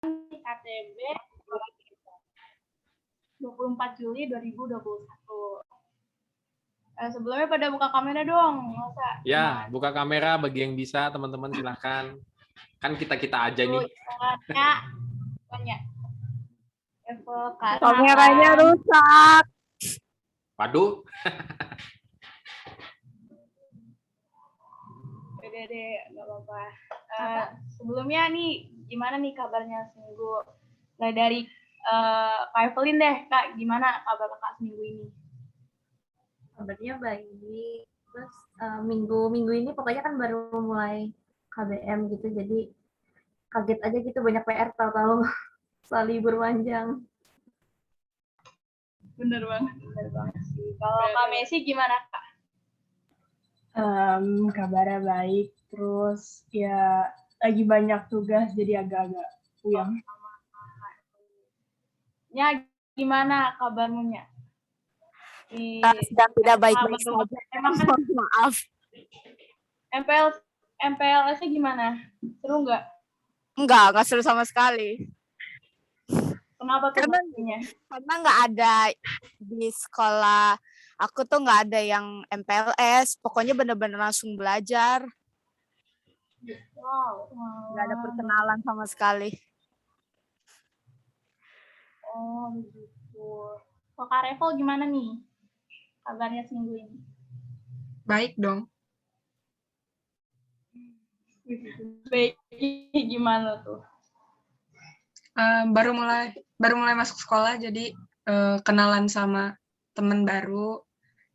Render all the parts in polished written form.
KTB 24 Juli 2021. Sebelumnya pada buka kamera dong, masa? Ya, buka kamera bagi yang bisa, teman-teman silahkan. Kan kita aja nih. Banyak. Kameranya rusak. Waduh. Udah deh, nggak apa-apa. Sebelumnya nih, gimana nih kabarnya seminggu? Nah, dari Kak Evelyn deh, Kak, gimana kabar Kak seminggu ini? Kabarnya baik. Terus minggu ini pokoknya kan baru mulai KBM gitu, jadi kaget aja gitu, banyak PR tahu-tahu soal libur panjang. Bener banget sih. Kalau Kak Messi gimana, Kak? Kabarnya baik, terus ya lagi banyak tugas jadi agak-agak puyeng. Ya, gimana kabarmu, Nya? Sedang tidak baik-baik saja. Emang kan Maaf. MPLS-nya gimana? Seru nggak? Enggak seru sama sekali. Kenapa tuh? Karena nggak ada di sekolah aku tuh nggak ada yang MPLS. Pokoknya bener-bener langsung belajar. Wow. Nggak ada perkenalan sama sekali. Oh, begitu. Kok Kak Revo gimana nih? Kabarnya seminggu ini? Baik dong. Baik, gimana tuh? Baru mulai masuk sekolah, jadi kenalan sama teman baru,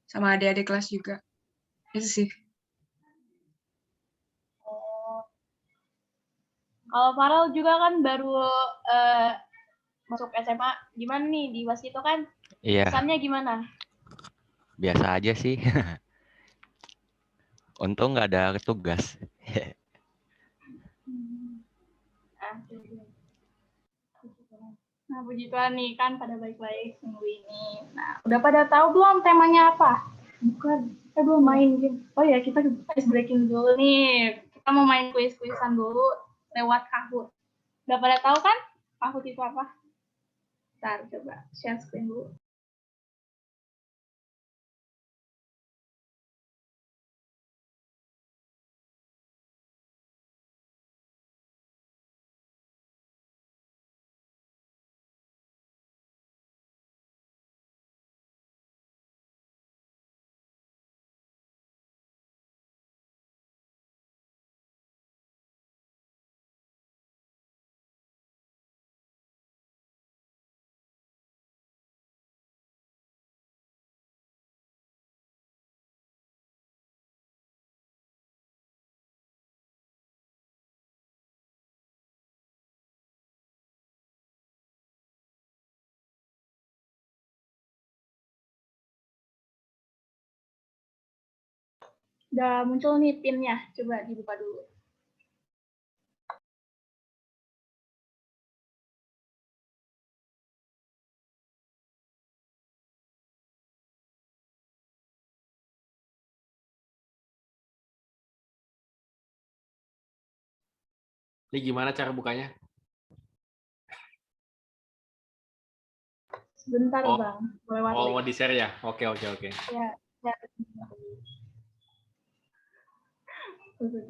sama adik-adik kelas juga. Itu sih. Oh. Kalau Farel juga kan baru masuk SMA, gimana nih di Wasito kan? Iya. Kesannya gimana? Biasa aja sih. Untung nggak ada tugas. Nah, puji Tuhan nih kan pada baik-baik minggu ini. Nah, udah pada tahu belum temanya apa? Bukan, kita belum main game. Oh ya, kita ice breaking dulu nih. Kita mau main kuis-kuisan dulu lewat Kahoot. Udah pada tahu kan Kahoot itu apa? Ntar coba share screen dulu. Udah muncul nih pinnya, coba dibuka dulu. Ini gimana cara bukanya? Sebentar, Bang. Mau di-share ya? Oke. Ya, ya. Itu.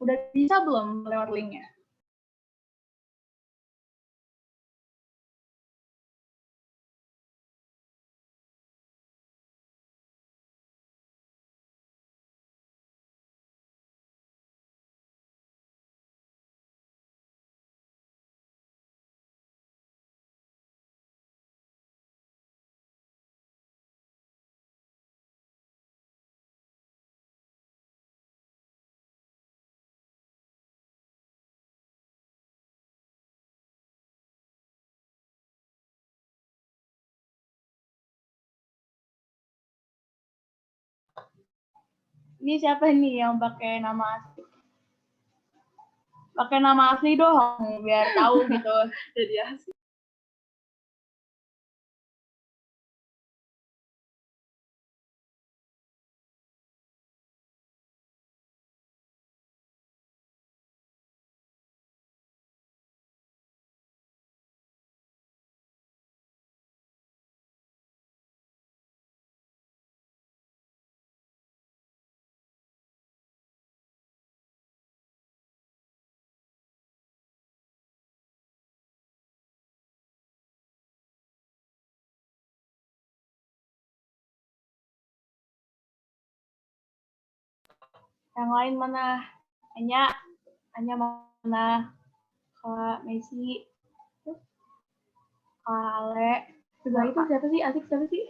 Udah bisa belum lewat linknya? Ini siapa nih yang pakai nama asli? Pakai nama asli dong, biar tahu gitu. Jadi asli. Yang lain mana? Anya mana? Kak Messi, Kak Ale. Sebelah itu siapa sih? Asik siapa sih?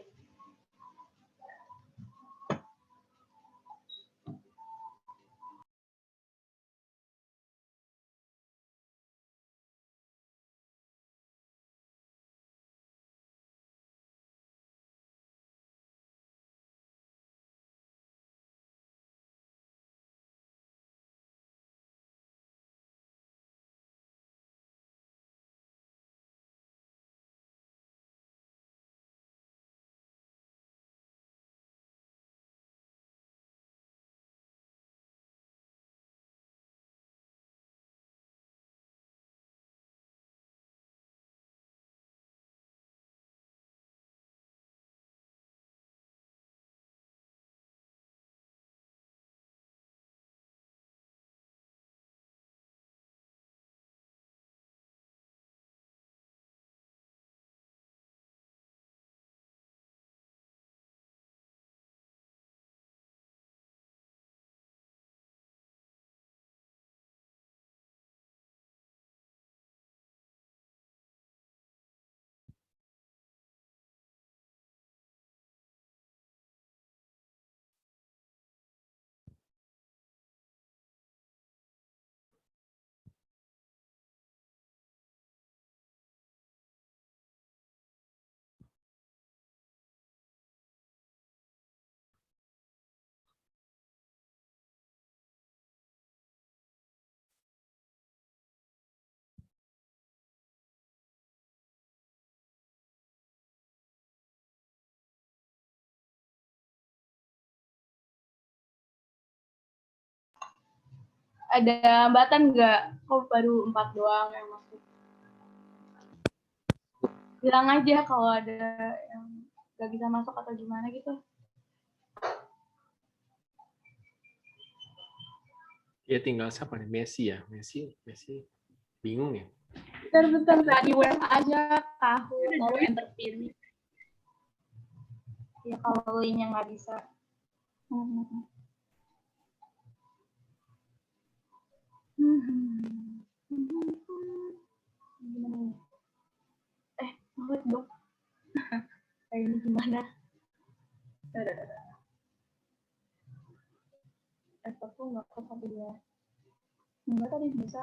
Ada hambatan nggak? Kok baru 4 doang yang masuk? Bilang aja kalau ada yang nggak bisa masuk atau gimana gitu. Ya tinggal siapa nih? Messi ya? Messi bingung ya? Bentar, di web aja tahu atau entertain. Ya kalau linknya nggak bisa. Gimana nih? Ngelik dong. Kayak ini gimana? Laptopku nggak kuat sampai dia. Enggak tadi bisa.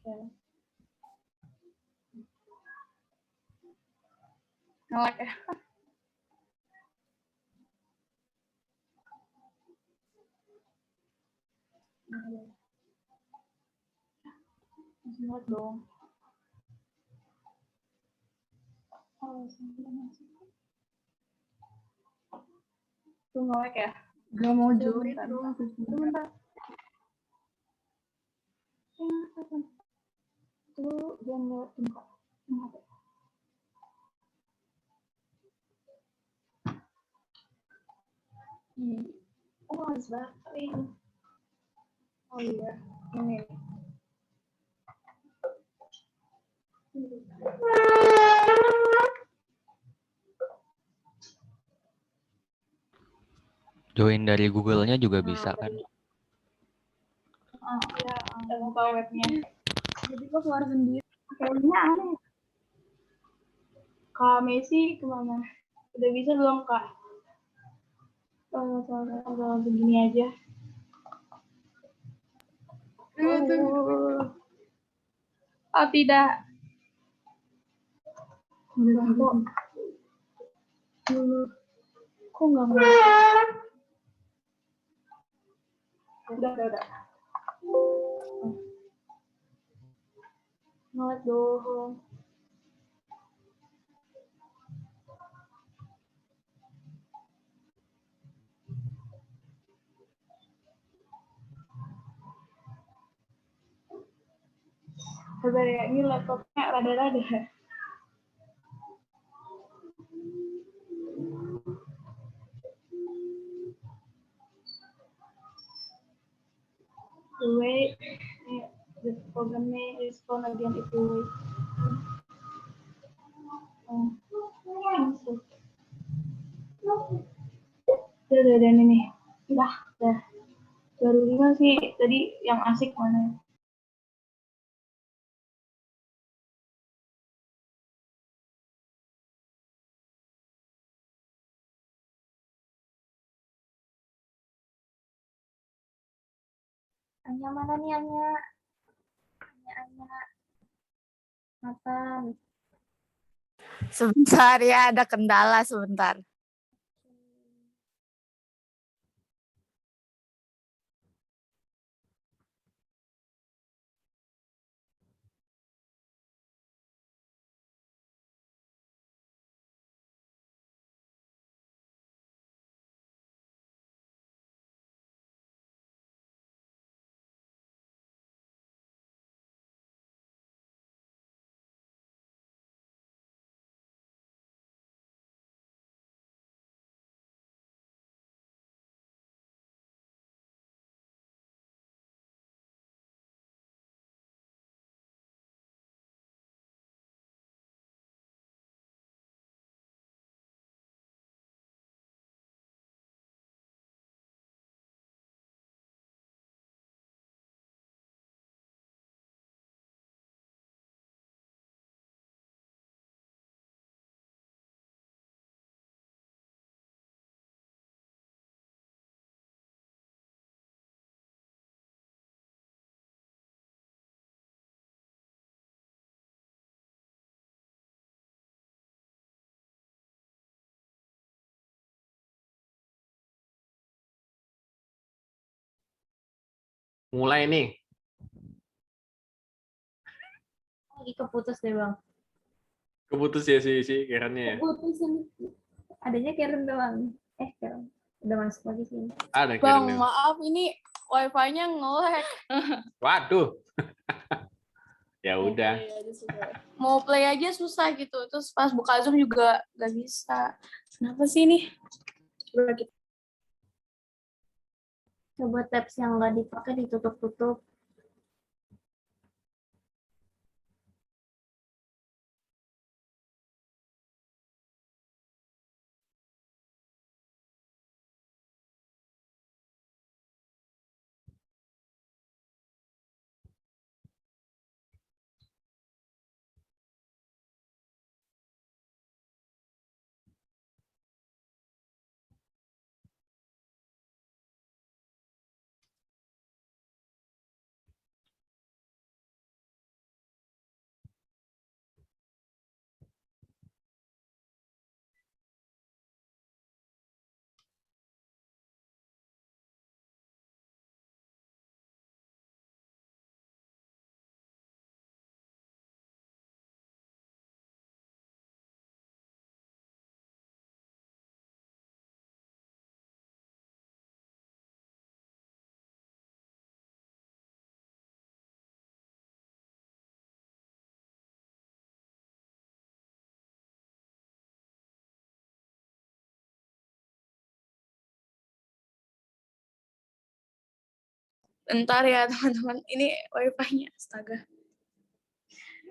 Oke. Ngelek ya. Masih ngelek dong. Tuh ngelek ya. Gak mau join dong. Bentar. Tuh jangan lihat bentar. Oh, harus baterai. Oh iya, ini. Join dari Google-nya juga bisa kan? Ya, buka webnya. Jadi kok keluar sendiri. Kayaknya aneh. Kak Messi kemana? Udah bisa belum Kak? Begini aja. Oh tidak. Enggak kok. Kok nggak mau? Udah. Ngelag dong. Sabar ya, ini laptopnya rada-rada. Wait, the program name is phone again if you wait. Udah ini. Udah. Baru 5 sih, tadi yang asik mana? Anya mana nih Anya? Anya. Nathan. Sebentar ya, ada kendala sebentar. Mulai nih. Lagi keputus deh Bang. Keputus ya si Karennya ya. Keputus ini. Adanya Karen doang. Karen. Udah masuk lagi sini. Ada Bang, Karennya. maaf ini wifi-nya nge-lag. Waduh. Ya udah. Mau play aja susah gitu. Terus pas buka Zoom juga nggak bisa. Kenapa sih ini? Coba kita Coba tabs yang nggak dipakai ditutup-tutup. Bentar ya teman-teman, ini wifi-nya, astaga.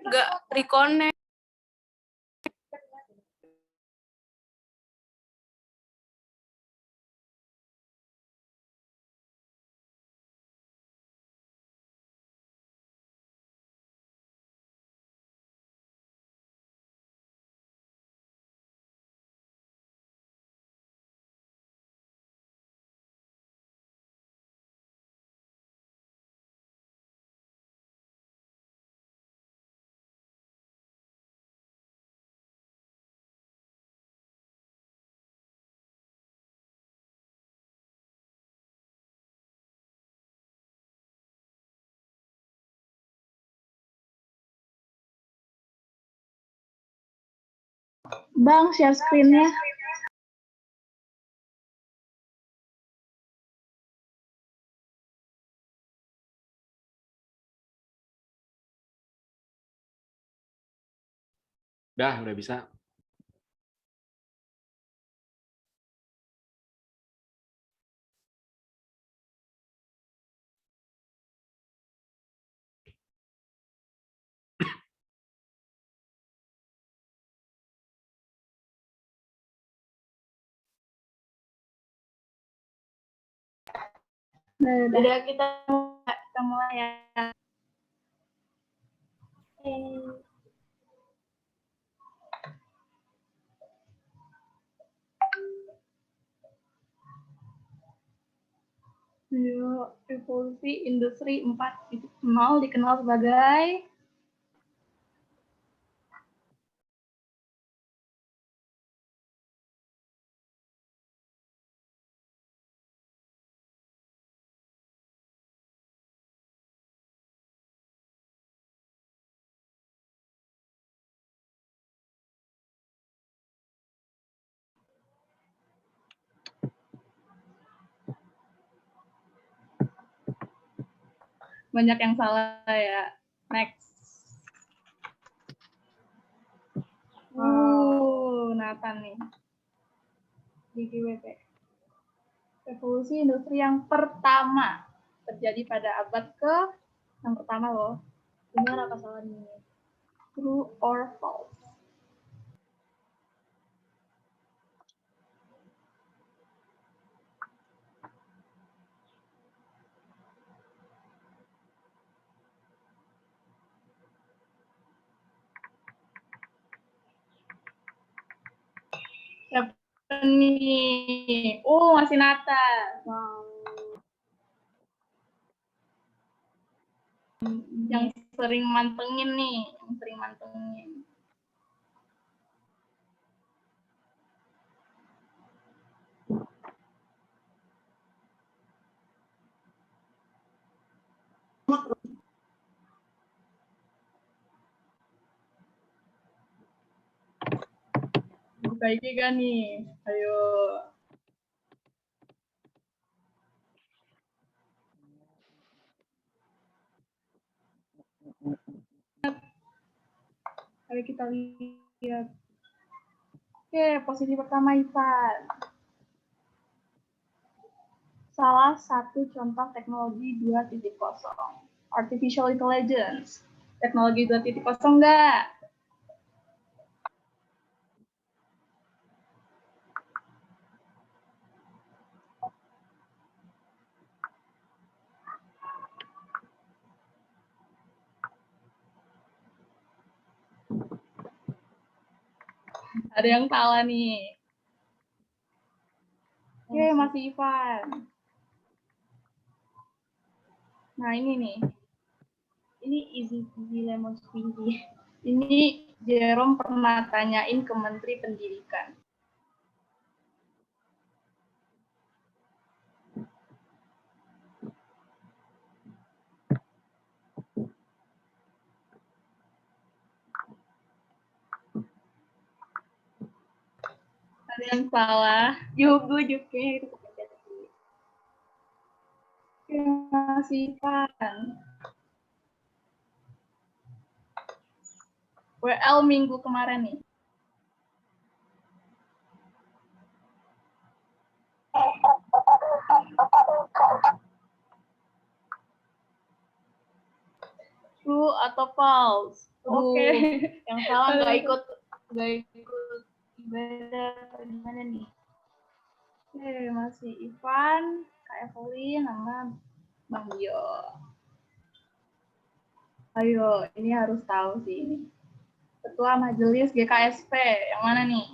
Nggak reconnect. Bang, share screen-nya. Udah bisa. Udah kita mulai ya. Yuk, revolusi industri 4.0 dikenal sebagai banyak yang salah ya. Next. Nathan nih. GGWP. Revolusi industri yang pertama terjadi pada abad yang pertama loh. Benar apa salah nih? True or false? Siapa nih? Masih Nathan. Wow. Yang sering mantengin nih, Buka IG kan nih? Ayo. Ayo kita lihat. Oke, posisi pertama Ivan. Salah satu contoh teknologi 2.0. Artificial Intelligence. Teknologi 2.0 enggak? Ada yang salah nih. Oke, masih Ivan. Nah, ini nih. Ini easy lemon squeezy. Ini Jerome pernah tanyain ke Menteri Pendidikan. Ada yang salah. Gue juga itu kepencet. Oke, masih Ivan. WL minggu kemarin nih. atau false? Oke. Yang salah nggak Aduh. ikut ibadah atau gimana nih? Oke, masih Ivan, Kak Evelyn, sama Bang Bio. Ayo, ini harus tahu sih ini. Ketua Majelis GKSP, yang mana nih?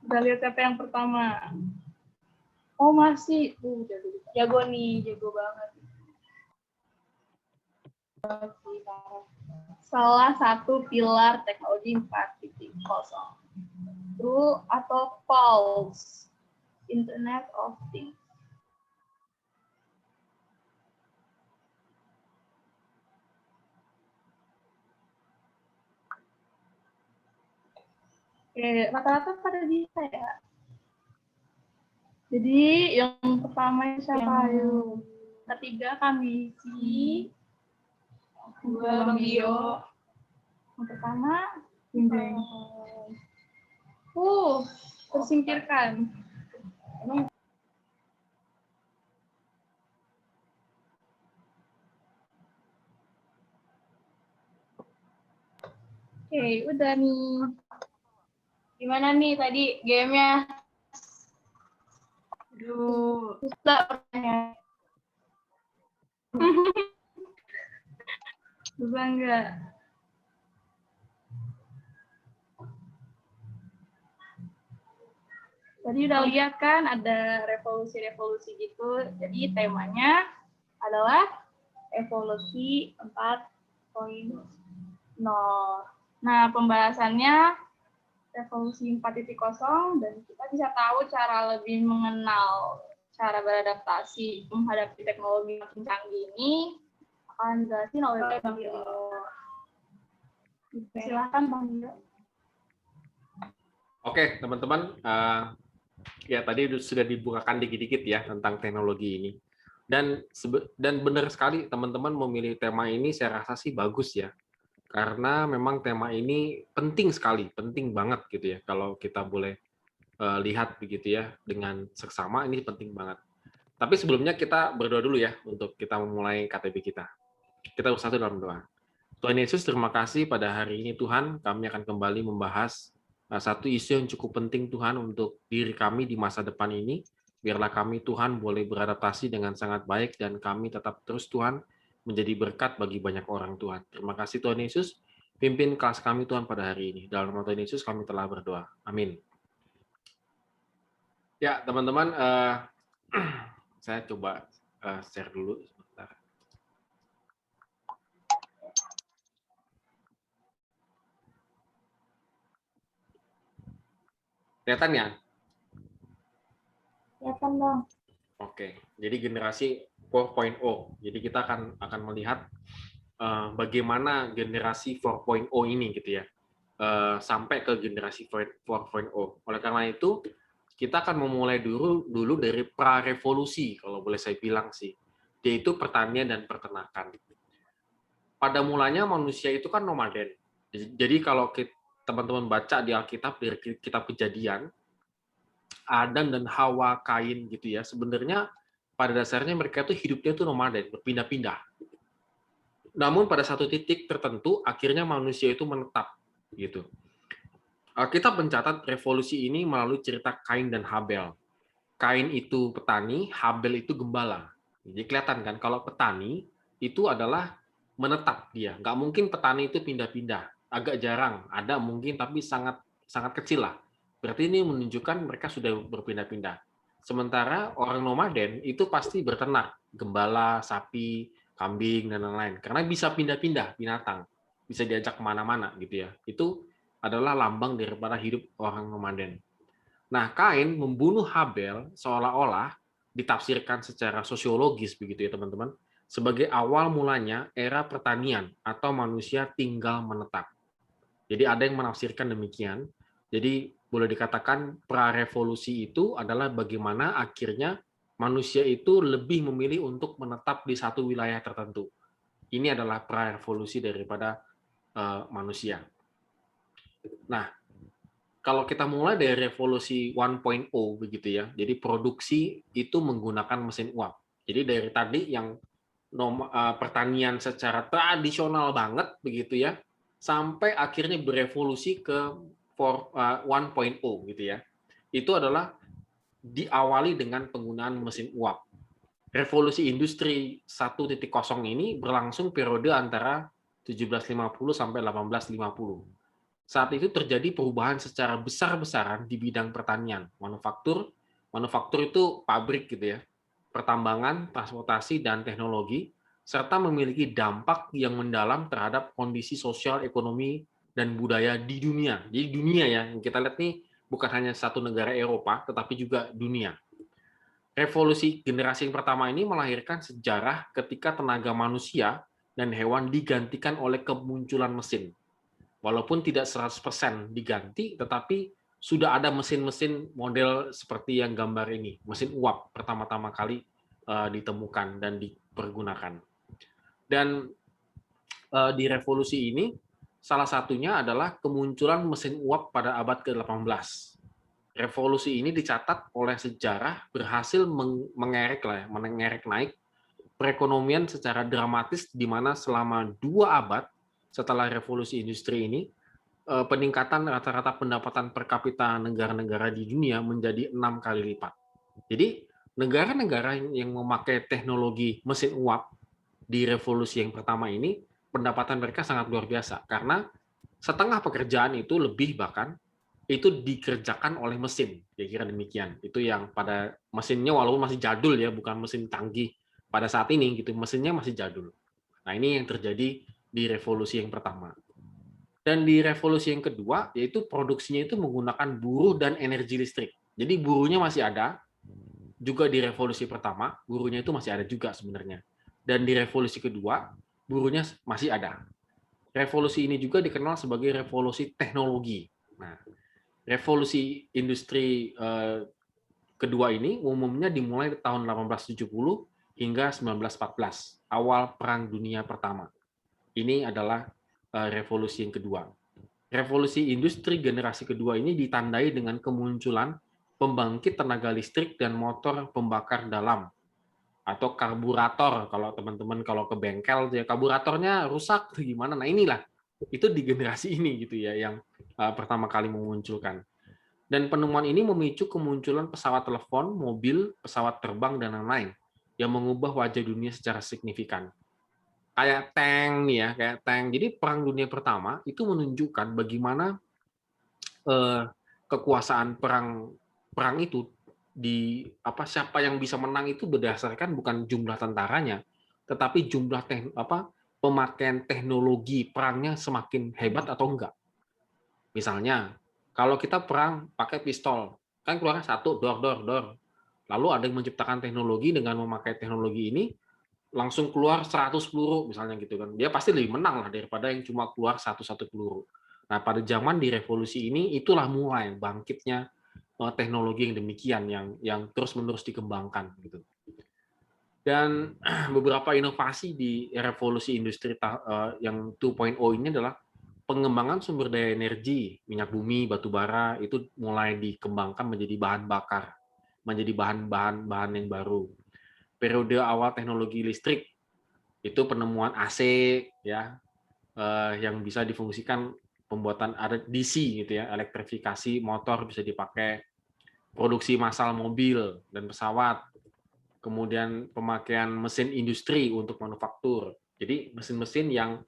Kita lihat siapa yang pertama. Oh masih, jago nih, jago banget. Salah satu pilar teknologi 4.0. True atau false? Internet of Things. Oke, rata-rata pada bisa ya. Jadi yang pertama siapa? Ayo. Ketiga kami si. Dua Bang Bio. Yang pertama Bimbing. Tersingkirkan. Oke, udah nih. Gimana nih tadi gamenya? Aduh, susah pertanyaan. Susah enggak? Tadi udah lihat kan ada revolusi-revolusi gitu. Jadi temanya adalah evolusi 4.0. Nah, pembahasannya revolusi 4.0 dan kita bisa tahu cara lebih mengenal cara beradaptasi menghadapi teknologi makin canggih ini akan dijelasin oleh Bang Bio. Silahkan Bang Bio. Oke, teman-teman, ya tadi sudah dibukakan dikit-dikit ya tentang teknologi ini. Dan benar sekali teman-teman memilih tema ini, saya rasa sih bagus ya. Karena memang tema ini penting sekali, penting banget gitu ya. Kalau kita boleh lihat begitu ya dengan seksama, ini penting banget. Tapi sebelumnya kita berdoa dulu ya untuk kita memulai KTB kita. Kita bersatu dalam doa. Tuhan Yesus, terima kasih pada hari ini Tuhan, kami akan kembali membahas satu isu yang cukup penting Tuhan untuk diri kami di masa depan ini. Biarlah kami Tuhan boleh beradaptasi dengan sangat baik dan kami tetap terus Tuhan menjadi berkat bagi banyak orang Tuhan. Terima kasih Tuhan Yesus, pimpin kelas kami Tuhan pada hari ini. Dalam nama Tuhan Yesus kami telah berdoa. Amin. Ya teman-teman, saya coba share dulu sebentar. Kelihatan ya? Kelihatan dong. Oke, jadi generasi 4.0. Jadi kita akan melihat bagaimana generasi 4.0 ini gitu ya, sampai ke generasi 4.0. Oleh karena itu, kita akan memulai dulu dari pra-revolusi, kalau boleh saya bilang sih, yaitu pertanian dan peternakan. Pada mulanya manusia itu kan nomaden. Jadi kalau teman-teman baca di Alkitab, dari kitab Kejadian, Adam dan Hawa, Kain gitu ya, sebenarnya pada dasarnya mereka itu hidupnya itu nomaden, berpindah-pindah. Namun pada satu titik tertentu akhirnya manusia itu menetap gitu. Kita mencatat revolusi ini melalui cerita Kain dan Habel. Kain itu petani, Habel itu gembala. Jadi kelihatan kan kalau petani itu adalah menetap dia. Nggak mungkin petani itu pindah-pindah. Agak jarang, ada mungkin tapi sangat sangat kecil lah. Berarti ini menunjukkan mereka sudah berpindah-pindah. Sementara orang nomaden itu pasti berternak, gembala, sapi, kambing, dan lain-lain. Karena bisa pindah-pindah binatang, bisa diajak kemana-mana gitu ya. Itu adalah lambang daripada hidup orang nomaden. Nah, Kain membunuh Habel seolah-olah ditafsirkan secara sosiologis begitu ya teman-teman, sebagai awal mulanya era pertanian atau manusia tinggal menetap. Jadi ada yang menafsirkan demikian. Jadi boleh dikatakan pra-revolusi itu adalah bagaimana akhirnya manusia itu lebih memilih untuk menetap di satu wilayah tertentu. Ini adalah pra-revolusi daripada manusia. Nah, kalau kita mulai dari revolusi 1.0 begitu ya, jadi produksi itu menggunakan mesin uap. Jadi dari tadi yang pertanian secara tradisional banget begitu ya, sampai akhirnya berevolusi ke 1.0 gitu ya. Itu adalah diawali dengan penggunaan mesin uap. Revolusi industri 1.0 ini berlangsung periode antara 1750 sampai 1850. Saat itu terjadi perubahan secara besar-besaran di bidang pertanian, manufaktur itu pabrik gitu ya, pertambangan, transportasi, dan teknologi, serta memiliki dampak yang mendalam terhadap kondisi sosial, ekonomi, dan budaya di dunia. Jadi dunia ya, yang kita lihat nih bukan hanya satu negara Eropa, tetapi juga dunia. Revolusi generasi yang pertama ini melahirkan sejarah ketika tenaga manusia dan hewan digantikan oleh kemunculan mesin. Walaupun tidak 100% diganti, tetapi sudah ada mesin-mesin model seperti yang gambar ini. Mesin uap pertama-tama kali ditemukan dan dipergunakan. Dan di revolusi ini, salah satunya adalah kemunculan mesin uap pada abad ke-18. Revolusi ini dicatat oleh sejarah berhasil mengerek naik perekonomian secara dramatis, di mana selama 2 abad setelah revolusi industri ini, peningkatan rata-rata pendapatan per kapita negara-negara di dunia menjadi 6 kali lipat. Jadi negara-negara yang memakai teknologi mesin uap di revolusi yang pertama ini, pendapatan mereka sangat luar biasa, karena setengah pekerjaan itu lebih bahkan itu dikerjakan oleh mesin, kira-kira demikian. Itu yang pada mesinnya walaupun masih jadul ya, bukan mesin canggih pada saat ini gitu, mesinnya masih jadul. Nah, ini yang terjadi di revolusi yang pertama. Dan di revolusi yang kedua, yaitu produksinya itu menggunakan buruh dan energi listrik. Jadi buruhnya masih ada, juga di revolusi pertama, buruhnya itu masih ada juga sebenarnya. Dan di revolusi kedua, buruhnya masih ada. Revolusi ini juga dikenal sebagai revolusi teknologi. Nah, revolusi industri kedua ini umumnya dimulai tahun 1870 hingga 1914, awal Perang Dunia Pertama. Ini adalah revolusi yang kedua. Revolusi industri generasi kedua ini ditandai dengan kemunculan pembangkit tenaga listrik dan motor pembakar dalam atau karburator. Kalau teman-teman kalau ke bengkel ya karburatornya rusak atau gimana. Nah, inilah itu di generasi ini gitu ya yang pertama kali memunculkan. Dan penemuan ini memicu kemunculan pesawat telepon, mobil, pesawat terbang dan lain-lain yang mengubah wajah dunia secara signifikan. Kayak tank nih ya, kayak tank. Jadi Perang Dunia Pertama itu menunjukkan bagaimana kekuasaan perang itu siapa yang bisa menang itu berdasarkan bukan jumlah tentaranya, tetapi jumlah pemakaian teknologi perangnya semakin hebat atau enggak. Misalnya, kalau kita perang pakai pistol, kan keluarnya satu, dor. Lalu ada yang menciptakan teknologi dengan memakai teknologi ini, langsung keluar 100 peluru misalnya gitu kan. Dia pasti lebih menang lah daripada yang cuma keluar satu peluru. Nah, pada zaman di revolusi ini itulah mulai bangkitnya teknologi yang demikian yang terus-menerus dikembangkan gitu. Dan beberapa inovasi di revolusi industri yang 2.0 ini adalah pengembangan sumber daya energi, minyak bumi, batu bara itu mulai dikembangkan menjadi bahan bakar, menjadi bahan-bahan yang baru. Periode awal teknologi listrik itu penemuan AC ya yang bisa difungsikan pembuatan ada DC gitu ya, elektrifikasi motor bisa dipakai, produksi massal mobil dan pesawat, kemudian pemakaian mesin industri untuk manufaktur. Jadi mesin-mesin yang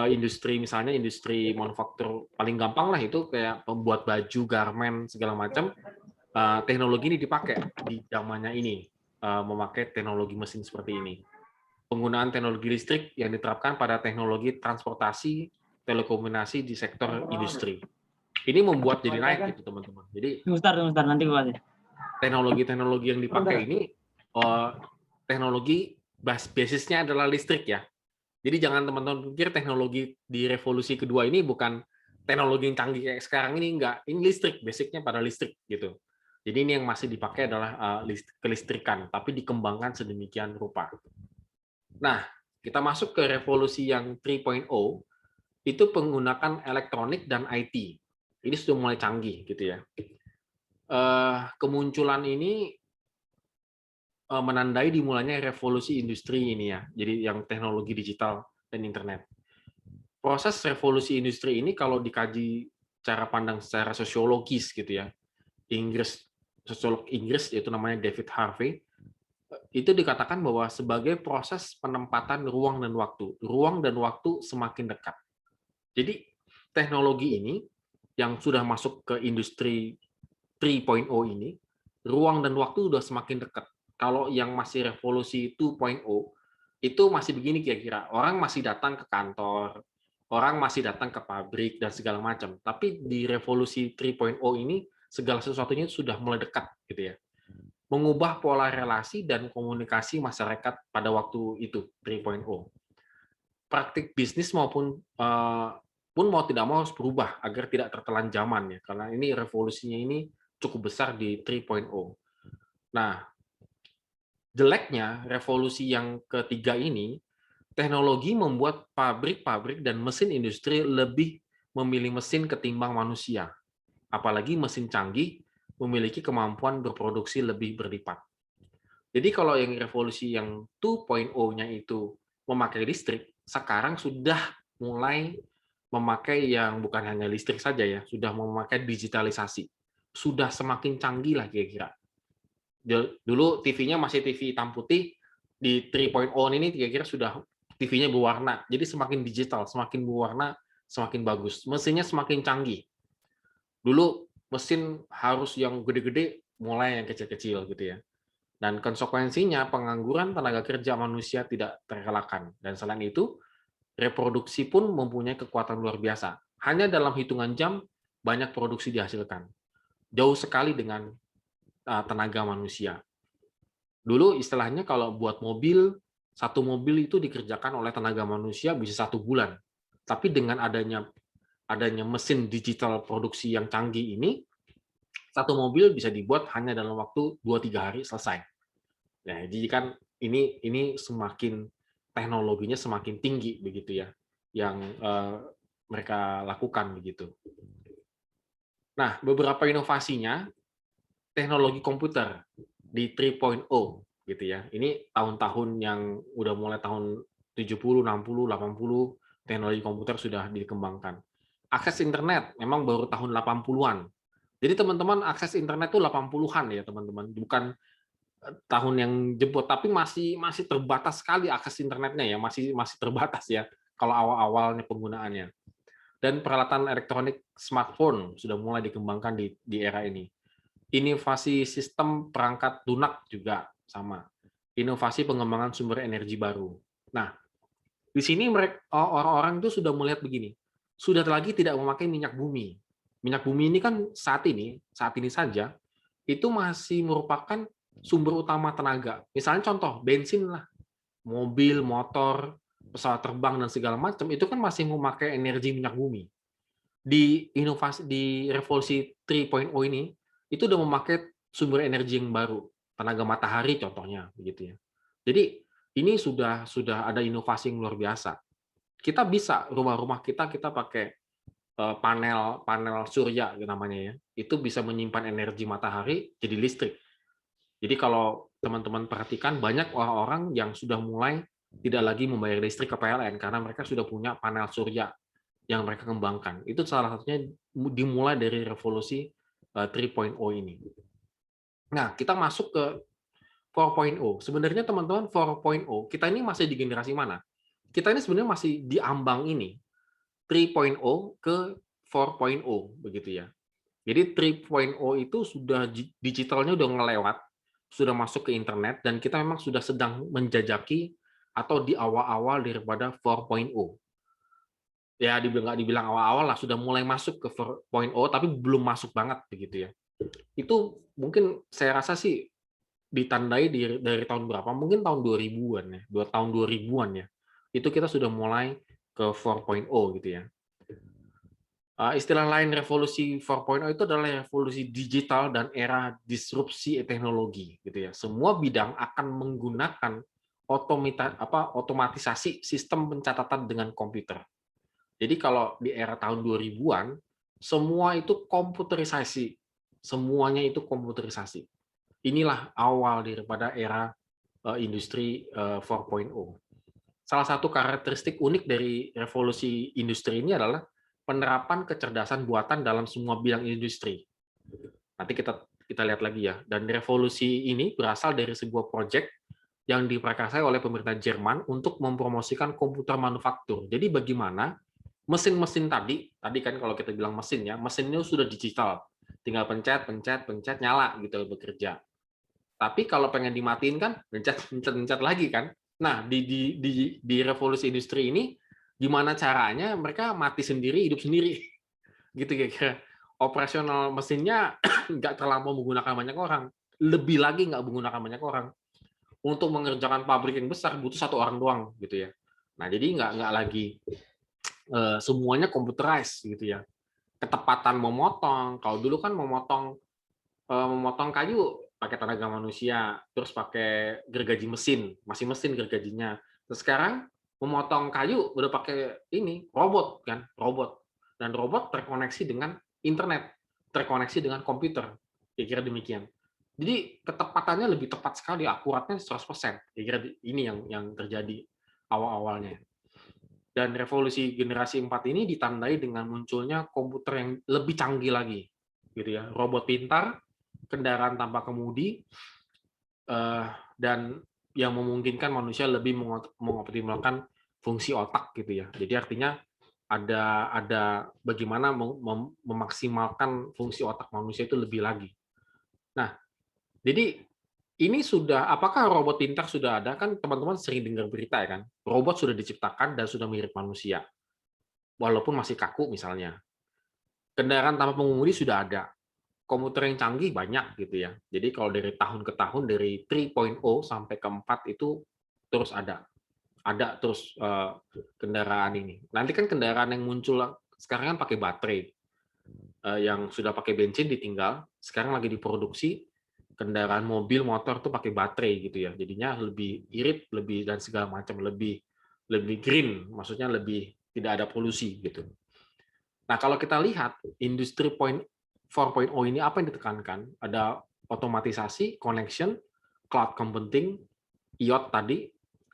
industri misalnya industri manufaktur paling gampang lah itu kayak pembuat baju, garmen segala macam, teknologi ini dipakai di zamannya ini. Memakai teknologi mesin seperti ini. Penggunaan teknologi listrik yang diterapkan pada teknologi transportasi, telekomunikasi di sektor industri. Ini membuat jadi naik gitu teman-teman. Jadi Sebentar nanti gua. Teknologi yang dipakai ini teknologi basisnya adalah listrik ya. Jadi jangan teman-teman pikir teknologi di revolusi kedua ini bukan teknologi yang canggih kayak sekarang ini, enggak. Ini listrik, basicnya pada listrik gitu. Jadi ini yang masih dipakai adalah kelistrikan, tapi dikembangkan sedemikian rupa. Nah, kita masuk ke revolusi yang 3.0, itu menggunakan elektronik dan IT. Ini sudah mulai canggih gitu ya. Kemunculan ini menandai dimulainya revolusi industri ini ya. Jadi yang teknologi digital dan internet. Proses revolusi industri ini kalau dikaji cara pandang secara sosiologis gitu ya. Sosiolog Inggris yaitu namanya David Harvey, itu dikatakan bahwa sebagai proses penempatan ruang dan waktu. Ruang dan waktu semakin dekat. Jadi teknologi ini yang sudah masuk ke industri 3.0 ini, ruang dan waktu sudah semakin dekat. Kalau yang masih revolusi 2.0, itu masih begini kira-kira. Orang masih datang ke kantor, orang masih datang ke pabrik, dan segala macam. Tapi di revolusi 3.0 ini, segala sesuatunya sudah mulai dekat. Gitu ya. Mengubah pola relasi dan komunikasi masyarakat pada waktu itu, 3.0. Praktik bisnis maupun pun mau tidak mau harus berubah agar tidak tertelan zaman ya, karena ini revolusinya ini cukup besar di 3.0. Nah, jeleknya revolusi yang ketiga ini, teknologi membuat pabrik-pabrik dan mesin industri lebih memilih mesin ketimbang manusia. Apalagi mesin canggih memiliki kemampuan berproduksi lebih berlipat. Jadi kalau yang revolusi yang 2.0-nya itu memakai listrik, sekarang sudah mulai memakai yang bukan hanya listrik saja ya, sudah memakai digitalisasi. Sudah semakin canggih lah kira-kira. Dulu TV-nya masih TV hitam putih, di 3.0 ini kira-kira sudah TV-nya berwarna. Jadi semakin digital, semakin berwarna, semakin bagus. Mesinnya semakin canggih. Dulu mesin harus yang gede-gede, mulai yang kecil-kecil gitu ya. Dan konsekuensinya pengangguran tenaga kerja manusia tidak terelakkan. Dan selain itu, reproduksi pun mempunyai kekuatan luar biasa. Hanya dalam hitungan jam, banyak produksi dihasilkan. Jauh sekali dengan tenaga manusia. Dulu istilahnya kalau buat mobil, satu mobil itu dikerjakan oleh tenaga manusia bisa 1 bulan. Tapi dengan adanya mesin digital produksi yang canggih ini, satu mobil bisa dibuat hanya dalam waktu 2-3 hari selesai. Nah, jadi kan ini semakin teknologinya semakin tinggi begitu ya, yang mereka lakukan begitu. Nah, beberapa inovasinya teknologi komputer di 3.0 gitu ya. Ini tahun-tahun yang udah mulai tahun 70, 60, 80 teknologi komputer sudah dikembangkan. Akses internet memang baru tahun 80-an. Jadi teman-teman akses internet itu 80-an ya teman-teman, bukan tahun yang jebot, tapi masih terbatas sekali akses internetnya ya, masih terbatas ya kalau awal-awalnya penggunaannya. Dan peralatan elektronik smartphone sudah mulai dikembangkan di era ini. Inovasi sistem perangkat lunak juga sama. Inovasi pengembangan sumber energi baru. Nah, di sini orang-orang itu sudah melihat begini, sudah lagi tidak memakai minyak bumi. Minyak bumi ini kan saat ini saja itu masih merupakan sumber utama tenaga. Misalnya contoh, bensin lah, mobil, motor, pesawat terbang, dan segala macam, itu kan masih memakai energi minyak bumi. Di revolusi 3.0 ini, itu udah memakai sumber energi yang baru, tenaga matahari contohnya, begitu ya. Jadi, ini sudah ada inovasi yang luar biasa. Kita bisa, rumah-rumah kita pakai panel surya namanya ya. Itu bisa menyimpan energi matahari jadi listrik. Jadi kalau teman-teman perhatikan, banyak orang-orang yang sudah mulai tidak lagi membayar listrik ke PLN karena mereka sudah punya panel surya yang mereka kembangkan. Itu salah satunya dimulai dari revolusi 3.0 ini. Nah, kita masuk ke 4.0. Sebenarnya teman-teman 4.0, kita ini masih di generasi mana? Kita ini sebenarnya masih di ambang ini. 3.0 ke 4.0 begitu ya. Jadi 3.0 itu sudah digitalnya udah ngelewat, sudah masuk ke internet, dan kita memang sudah sedang menjajaki atau di awal-awal daripada 4.0. Ya, nggak dibilang awal-awal lah, sudah mulai masuk ke 4.0, tapi belum masuk banget begitu ya. Itu mungkin saya rasa sih ditandai dari tahun berapa? Mungkin tahun 2000-an ya, tahun 2000-an ya. Itu kita sudah mulai ke 4.0 gitu ya. Istilah lain revolusi 4.0 itu adalah revolusi digital dan era disrupsi teknologi gitu ya. Semua bidang akan menggunakan otomatisasi sistem pencatatan dengan komputer. Jadi kalau di era tahun 2000-an, semua itu komputerisasi. Semuanya itu komputerisasi. Inilah awal daripada era industri 4.0. Salah satu karakteristik unik dari revolusi industri ini adalah penerapan kecerdasan buatan dalam semua bidang industri. Nanti kita lihat lagi ya. Dan revolusi ini berasal dari sebuah proyek yang diprakarsai oleh pemerintah Jerman untuk mempromosikan komputer manufaktur. Jadi bagaimana mesin-mesin tadi kan kalau kita bilang mesin ya, mesinnya sudah digital. Tinggal pencet, nyala gitu bekerja. Tapi kalau pengen dimatiin kan, pencet lagi kan. Nah, di revolusi industri ini, gimana caranya mereka mati sendiri, hidup sendiri. Gitu kira-kira. Operasional mesinnya nggak terlampau menggunakan banyak orang. Lebih lagi nggak menggunakan banyak orang. Untuk mengerjakan pabrik yang besar, butuh 1 orang doang. Gitu ya. Nah, jadi nggak lagi semuanya computerized gitu ya. Ketepatan memotong. Kalau dulu kan memotong kayu pakai tenaga manusia, terus pakai gergaji mesin, masih mesin gergajinya. Terus sekarang memotong kayu udah pakai ini robot kan, robot. Dan robot terkoneksi dengan internet, terkoneksi dengan komputer. Kira-kira demikian. Jadi ketepatannya lebih tepat sekali, akuratnya 100%. Kira-kira ini yang terjadi awal-awalnya. Dan revolusi generasi 4 ini ditandai dengan munculnya komputer yang lebih canggih lagi, gitu ya. Robot pintar, kendaraan tanpa kemudi, dan yang memungkinkan manusia lebih mengoptimalkan fungsi otak, gitu ya. Jadi artinya ada bagaimana memaksimalkan fungsi otak manusia itu lebih lagi. Nah, jadi ini sudah, apakah robot pintar sudah ada? Kan teman-teman sering dengar berita ya kan, robot sudah diciptakan dan sudah mirip manusia, walaupun masih kaku misalnya. Kendaraan tanpa pengemudi sudah ada. Komputer yang canggih banyak gitu ya. Jadi kalau dari tahun ke tahun, dari 3.0 sampai ke 4 itu terus ada. Ada terus kendaraan ini. Nanti kan kendaraan yang muncul sekarang kan pakai baterai. Yang sudah pakai bensin ditinggal, sekarang lagi diproduksi kendaraan mobil, motor tuh pakai baterai gitu ya. Jadinya lebih irit, lebih dan segala macam, lebih green, maksudnya lebih tidak ada polusi gitu. Nah, kalau kita lihat industri 4.0 ini apa yang ditekankan? Ada otomatisasi, connection, cloud computing, IoT tadi,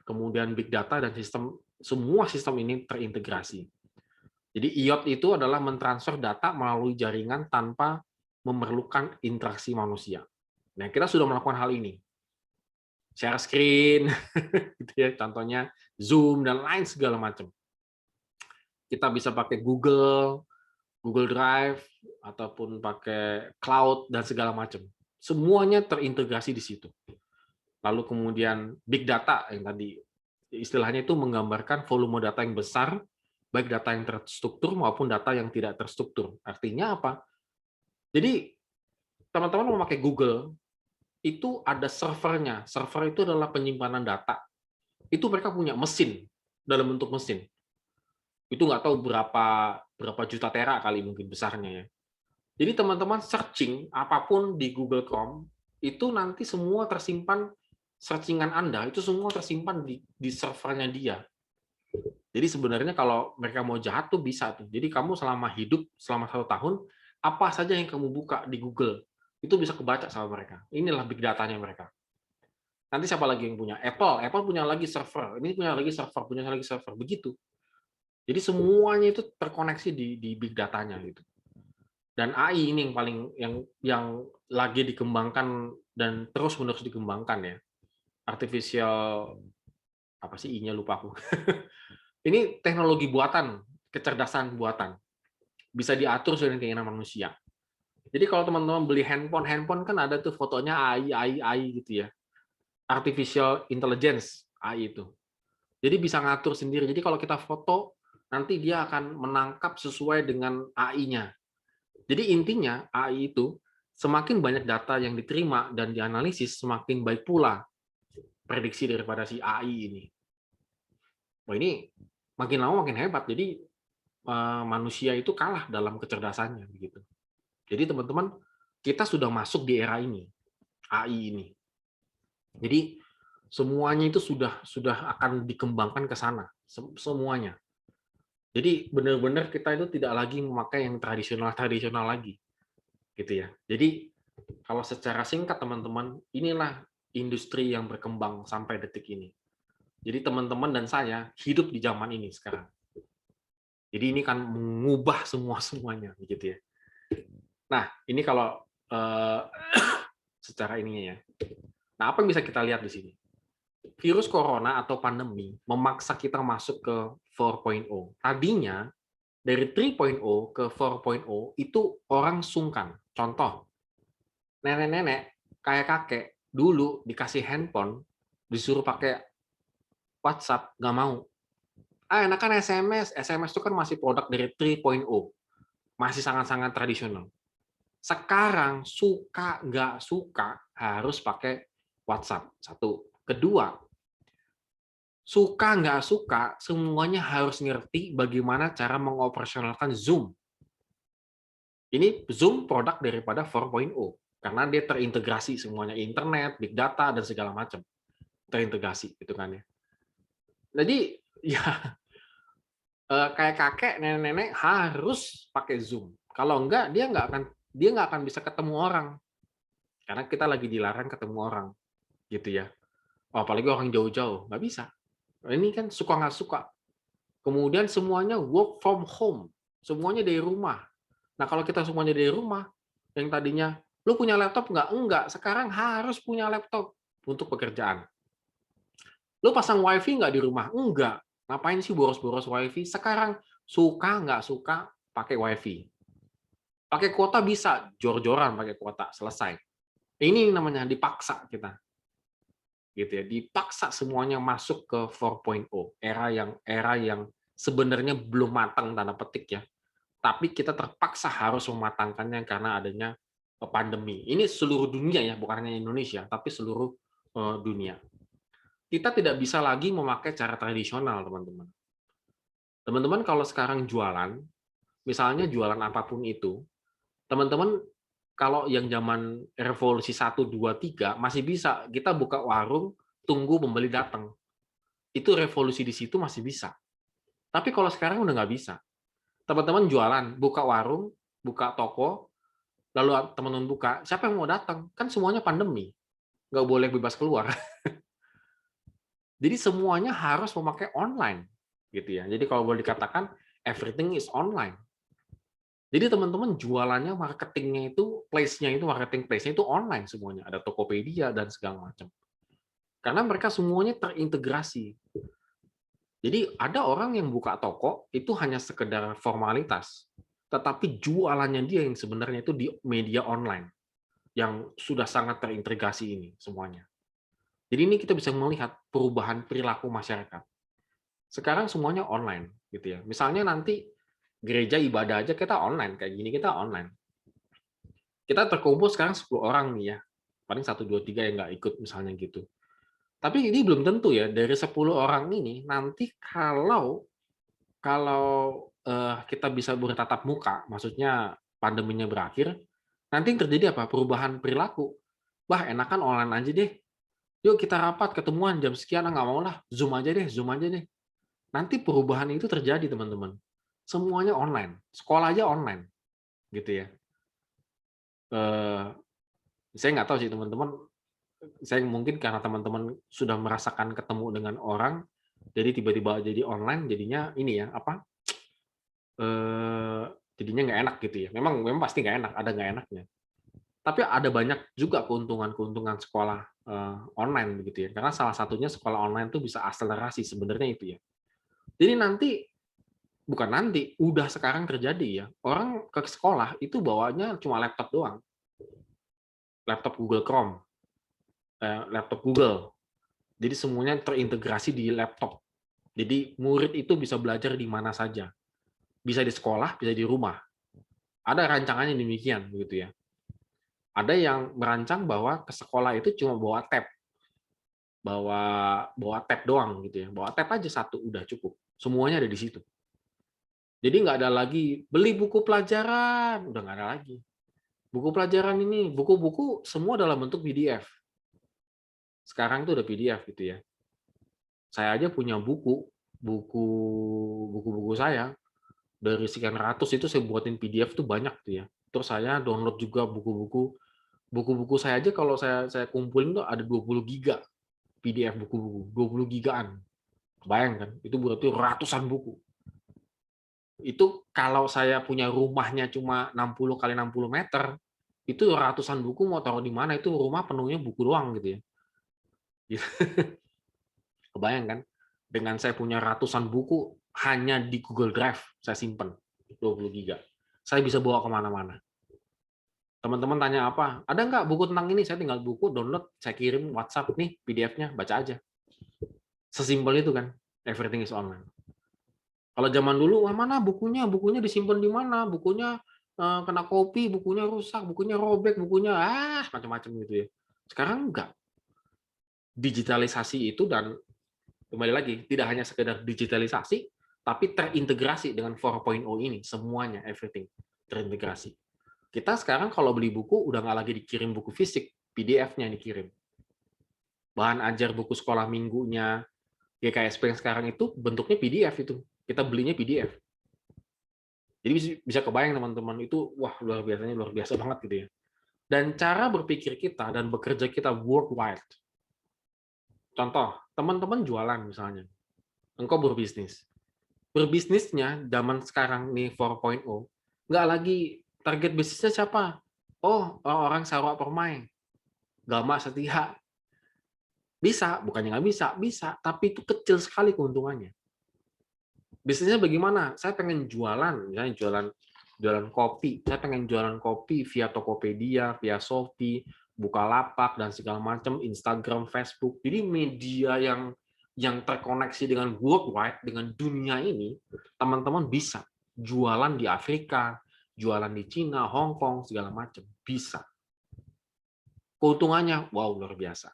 kemudian big data dan semua sistem ini terintegrasi. Jadi IoT itu adalah mentransfer data melalui jaringan tanpa memerlukan interaksi manusia. Nah, kita sudah melakukan hal ini. Share screen, gitu ya, contohnya Zoom dan lain segala macam. Kita bisa pakai Google Drive, ataupun pakai cloud, dan segala macam. Semuanya terintegrasi di situ. Lalu kemudian big data, yang tadi istilahnya itu menggambarkan volume data yang besar, baik data yang terstruktur maupun data yang tidak terstruktur. Artinya apa? Jadi, teman-teman mau pakai Google, itu ada servernya. Server itu adalah penyimpanan data. Itu mereka punya mesin, dalam bentuk mesin. Itu nggak tahu berapa juta tera kali mungkin besarnya ya. Jadi teman-teman searching apapun di Google Chrome itu nanti semua tersimpan, searchingan Anda itu semua tersimpan di servernya dia. Jadi sebenarnya kalau mereka mau jahat tuh bisa tuh. Jadi kamu selama hidup selama 1 tahun apa saja yang kamu buka di Google itu bisa kebaca sama mereka. Inilah big datanya mereka. Nanti siapa lagi yang punya? Apple punya lagi server, ini punya lagi server, begitu. Jadi semuanya itu terkoneksi di big datanya gitu. Dan AI ini yang paling yang lagi dikembangkan dan terus-menerus dikembangkan ya. Artificial apa sih I-nya lupa aku. Ini teknologi buatan, kecerdasan buatan. Bisa diatur sesuai dengan keinginan manusia. Jadi kalau teman-teman beli handphone kan ada tuh fotonya AI gitu ya. Artificial intelligence AI itu. Jadi bisa ngatur sendiri. Jadi kalau kita foto nanti dia akan menangkap sesuai dengan AI-nya. Jadi intinya AI itu semakin banyak data yang diterima dan dianalisis, semakin baik pula prediksi daripada si AI ini. Wah ini makin lama makin hebat. Jadi manusia itu kalah dalam kecerdasannya begitu. Jadi teman-teman kita sudah masuk di era ini, AI ini. Jadi Semuanya itu sudah akan dikembangkan ke sana, semuanya. Jadi benar-benar kita itu tidak lagi memakai yang tradisional lagi, gitu ya. Jadi kalau secara singkat teman-teman, inilah industri yang berkembang sampai detik ini. Jadi teman-teman dan saya hidup di zaman ini sekarang. Jadi ini kan mengubah semuanya, begitu ya. Nah, ini kalau secara ininya ya. Nah, apa yang bisa kita lihat di sini? Virus corona atau pandemi memaksa kita masuk ke 4.0. Tadinya dari 3.0 ke 4.0 itu orang sungkan. Contoh, nenek-nenek kayak kakek dulu dikasih handphone, disuruh pakai WhatsApp, nggak mau. Enakan SMS. SMS itu kan masih produk dari 3.0. Masih sangat-sangat tradisional. Sekarang suka nggak suka harus pakai WhatsApp. Satu. Kedua, suka nggak suka semuanya harus ngerti bagaimana cara mengoperasionalkan Zoom. Ini Zoom produk daripada 4.0 karena dia terintegrasi semuanya, internet, big data dan segala macam terintegrasi gitu kan ya. Jadi ya kayak kakek, nenek-nenek harus pakai Zoom. Kalau enggak dia nggak akan bisa ketemu orang. Karena kita lagi dilarang ketemu orang. Gitu ya. Oh, apalagi orang jauh-jauh, nggak bisa. Ini kan suka nggak suka. Kemudian semuanya work from home. Semuanya dari rumah. Nah, kalau kita semuanya dari rumah, yang tadinya lu punya laptop nggak? Enggak. Sekarang harus punya laptop untuk pekerjaan. Lu pasang wifi nggak di rumah? Enggak. Ngapain sih boros-boros wifi? Sekarang suka nggak suka pakai wifi. Pakai kuota bisa, jor-joran pakai kuota, selesai. Ini namanya dipaksa kita. Gitu ya, dipaksa semuanya masuk ke 4.0, era yang sebenarnya belum matang tanda petik ya. Tapi kita terpaksa harus mematangkannya karena adanya pandemi. Ini seluruh dunia ya, bukan hanya Indonesia, tapi seluruh dunia. Kita tidak bisa lagi memakai cara tradisional, teman-teman. Teman-teman kalau sekarang jualan, misalnya jualan apapun itu, teman-teman kalau yang zaman revolusi 1, 2, 3 masih bisa kita buka warung, tunggu pembeli datang. Itu revolusi di situ masih bisa. Tapi kalau sekarang udah nggak bisa. Teman-teman jualan, buka warung, buka toko, lalu teman-teman buka, siapa yang mau datang? Kan semuanya pandemi. Nggak boleh bebas keluar. Jadi semuanya harus memakai online. Gitu ya. Jadi kalau boleh dikatakan, everything is online. Jadi teman-teman jualannya, marketingnya itu, marketing place-nya itu online semuanya. Ada Tokopedia dan segala macam. Karena mereka semuanya terintegrasi. Jadi ada orang yang buka toko, itu hanya sekedar formalitas. Tetapi jualannya dia yang sebenarnya itu di media online. Yang sudah sangat terintegrasi ini semuanya. Jadi ini kita bisa melihat perubahan perilaku masyarakat. Sekarang semuanya online. Gitu ya. Misalnya nanti gereja ibadah aja kita online, kayak gini kita online. Kita terkumpul sekarang 10 orang nih ya, paling 1, 2, 3 yang nggak ikut misalnya gitu. Tapi ini belum tentu ya, dari 10 orang ini nanti kalau kita bisa bertatap muka, maksudnya pandeminya berakhir, nanti yang terjadi apa? Perubahan perilaku. Wah, enakan online aja deh. Yuk kita rapat, ketemuan jam sekian, nggak mau lah, Zoom aja deh. Nanti perubahan itu terjadi, teman-teman. Semuanya online, sekolah aja online, gitu ya. Saya nggak tahu sih teman-teman, saya mungkin karena teman-teman sudah merasakan ketemu dengan orang, jadi tiba-tiba jadi online, jadinya ini ya apa? Jadinya nggak enak gitu ya. Memang pasti nggak enak, ada nggak enaknya. Tapi ada banyak juga keuntungan sekolah online begitu ya. Karena salah satunya sekolah online itu bisa akselerasi sebenarnya itu ya. Jadi bukan nanti, udah sekarang terjadi ya. Orang ke sekolah itu bawanya cuma laptop doang. Laptop Google Chrome, laptop Google. Jadi semuanya terintegrasi di laptop. Jadi murid itu bisa belajar di mana saja. Bisa di sekolah, bisa di rumah. Ada rancangannya demikian begitu ya. Ada yang merancang bahwa ke sekolah itu cuma bawa tab. Bawa tab doang gitu ya. Bawa tab aja satu udah cukup. Semuanya ada di situ. Jadi nggak ada lagi beli buku pelajaran, udah nggak ada lagi. Buku pelajaran ini, buku-buku semua dalam bentuk PDF. sekarang itu udah PDF gitu ya. Saya aja punya buku-buku saya dari sekian ratus itu saya buatin PDF tuh banyak tuh ya. Terus saya download juga buku-buku saya aja kalau saya kumpulin tuh ada 20 giga PDF buku-buku, 20 gigaan. Bayangkan, itu berarti ratusan buku. Itu kalau saya punya rumahnya cuma 60 kali 60 meter, itu ratusan buku mau taruh di mana, itu rumah penuhnya buku doang gitu ya. Kebayang kan? Dengan saya punya ratusan buku hanya di Google Drive saya simpen 20 giga. Saya bisa bawa kemana-mana. Teman-teman tanya apa? Ada nggak buku tentang ini? Saya tinggal buku, download, saya kirim WhatsApp nih PDF-nya, baca aja. Sesimpel itu kan. Everything is online. Kalau zaman dulu, mana bukunya? Bukunya disimpan di mana? Bukunya kena kopi, bukunya rusak, bukunya robek, bukunya macam-macam gitu ya. Sekarang enggak. Digitalisasi itu dan kembali lagi, tidak hanya sekedar digitalisasi, tapi terintegrasi dengan 4.0 ini, semuanya, everything, terintegrasi. Kita sekarang kalau beli buku, udah nggak lagi dikirim buku fisik, PDF-nya yang dikirim. Bahan ajar buku sekolah minggunya, GKSP yang sekarang itu bentuknya PDF itu. Kita belinya PDF. Jadi bisa kebayang teman-teman, itu wah luar biasa banget gitu ya. Dan cara berpikir kita dan bekerja kita worldwide. Contoh, teman-teman jualan misalnya. Engkau berbisnis. Berbisnisnya zaman sekarang nih 4.0, nggak lagi target bisnisnya siapa? Oh, orang-orang Sarawak Permai. Gama Setia. Bisa, bukannya nggak bisa, bisa, tapi itu kecil sekali keuntungannya. Bisnisnya bagaimana? Saya pengen jualan, misalnya jualan kopi. Saya pengen jualan kopi via Tokopedia, via Shopee, Bukalapak dan segala macam, Instagram, Facebook. Jadi media yang terkoneksi dengan worldwide, dengan dunia ini, teman-teman bisa jualan di Afrika, jualan di Cina, Hong Kong, segala macam, bisa. Keuntungannya wow luar biasa.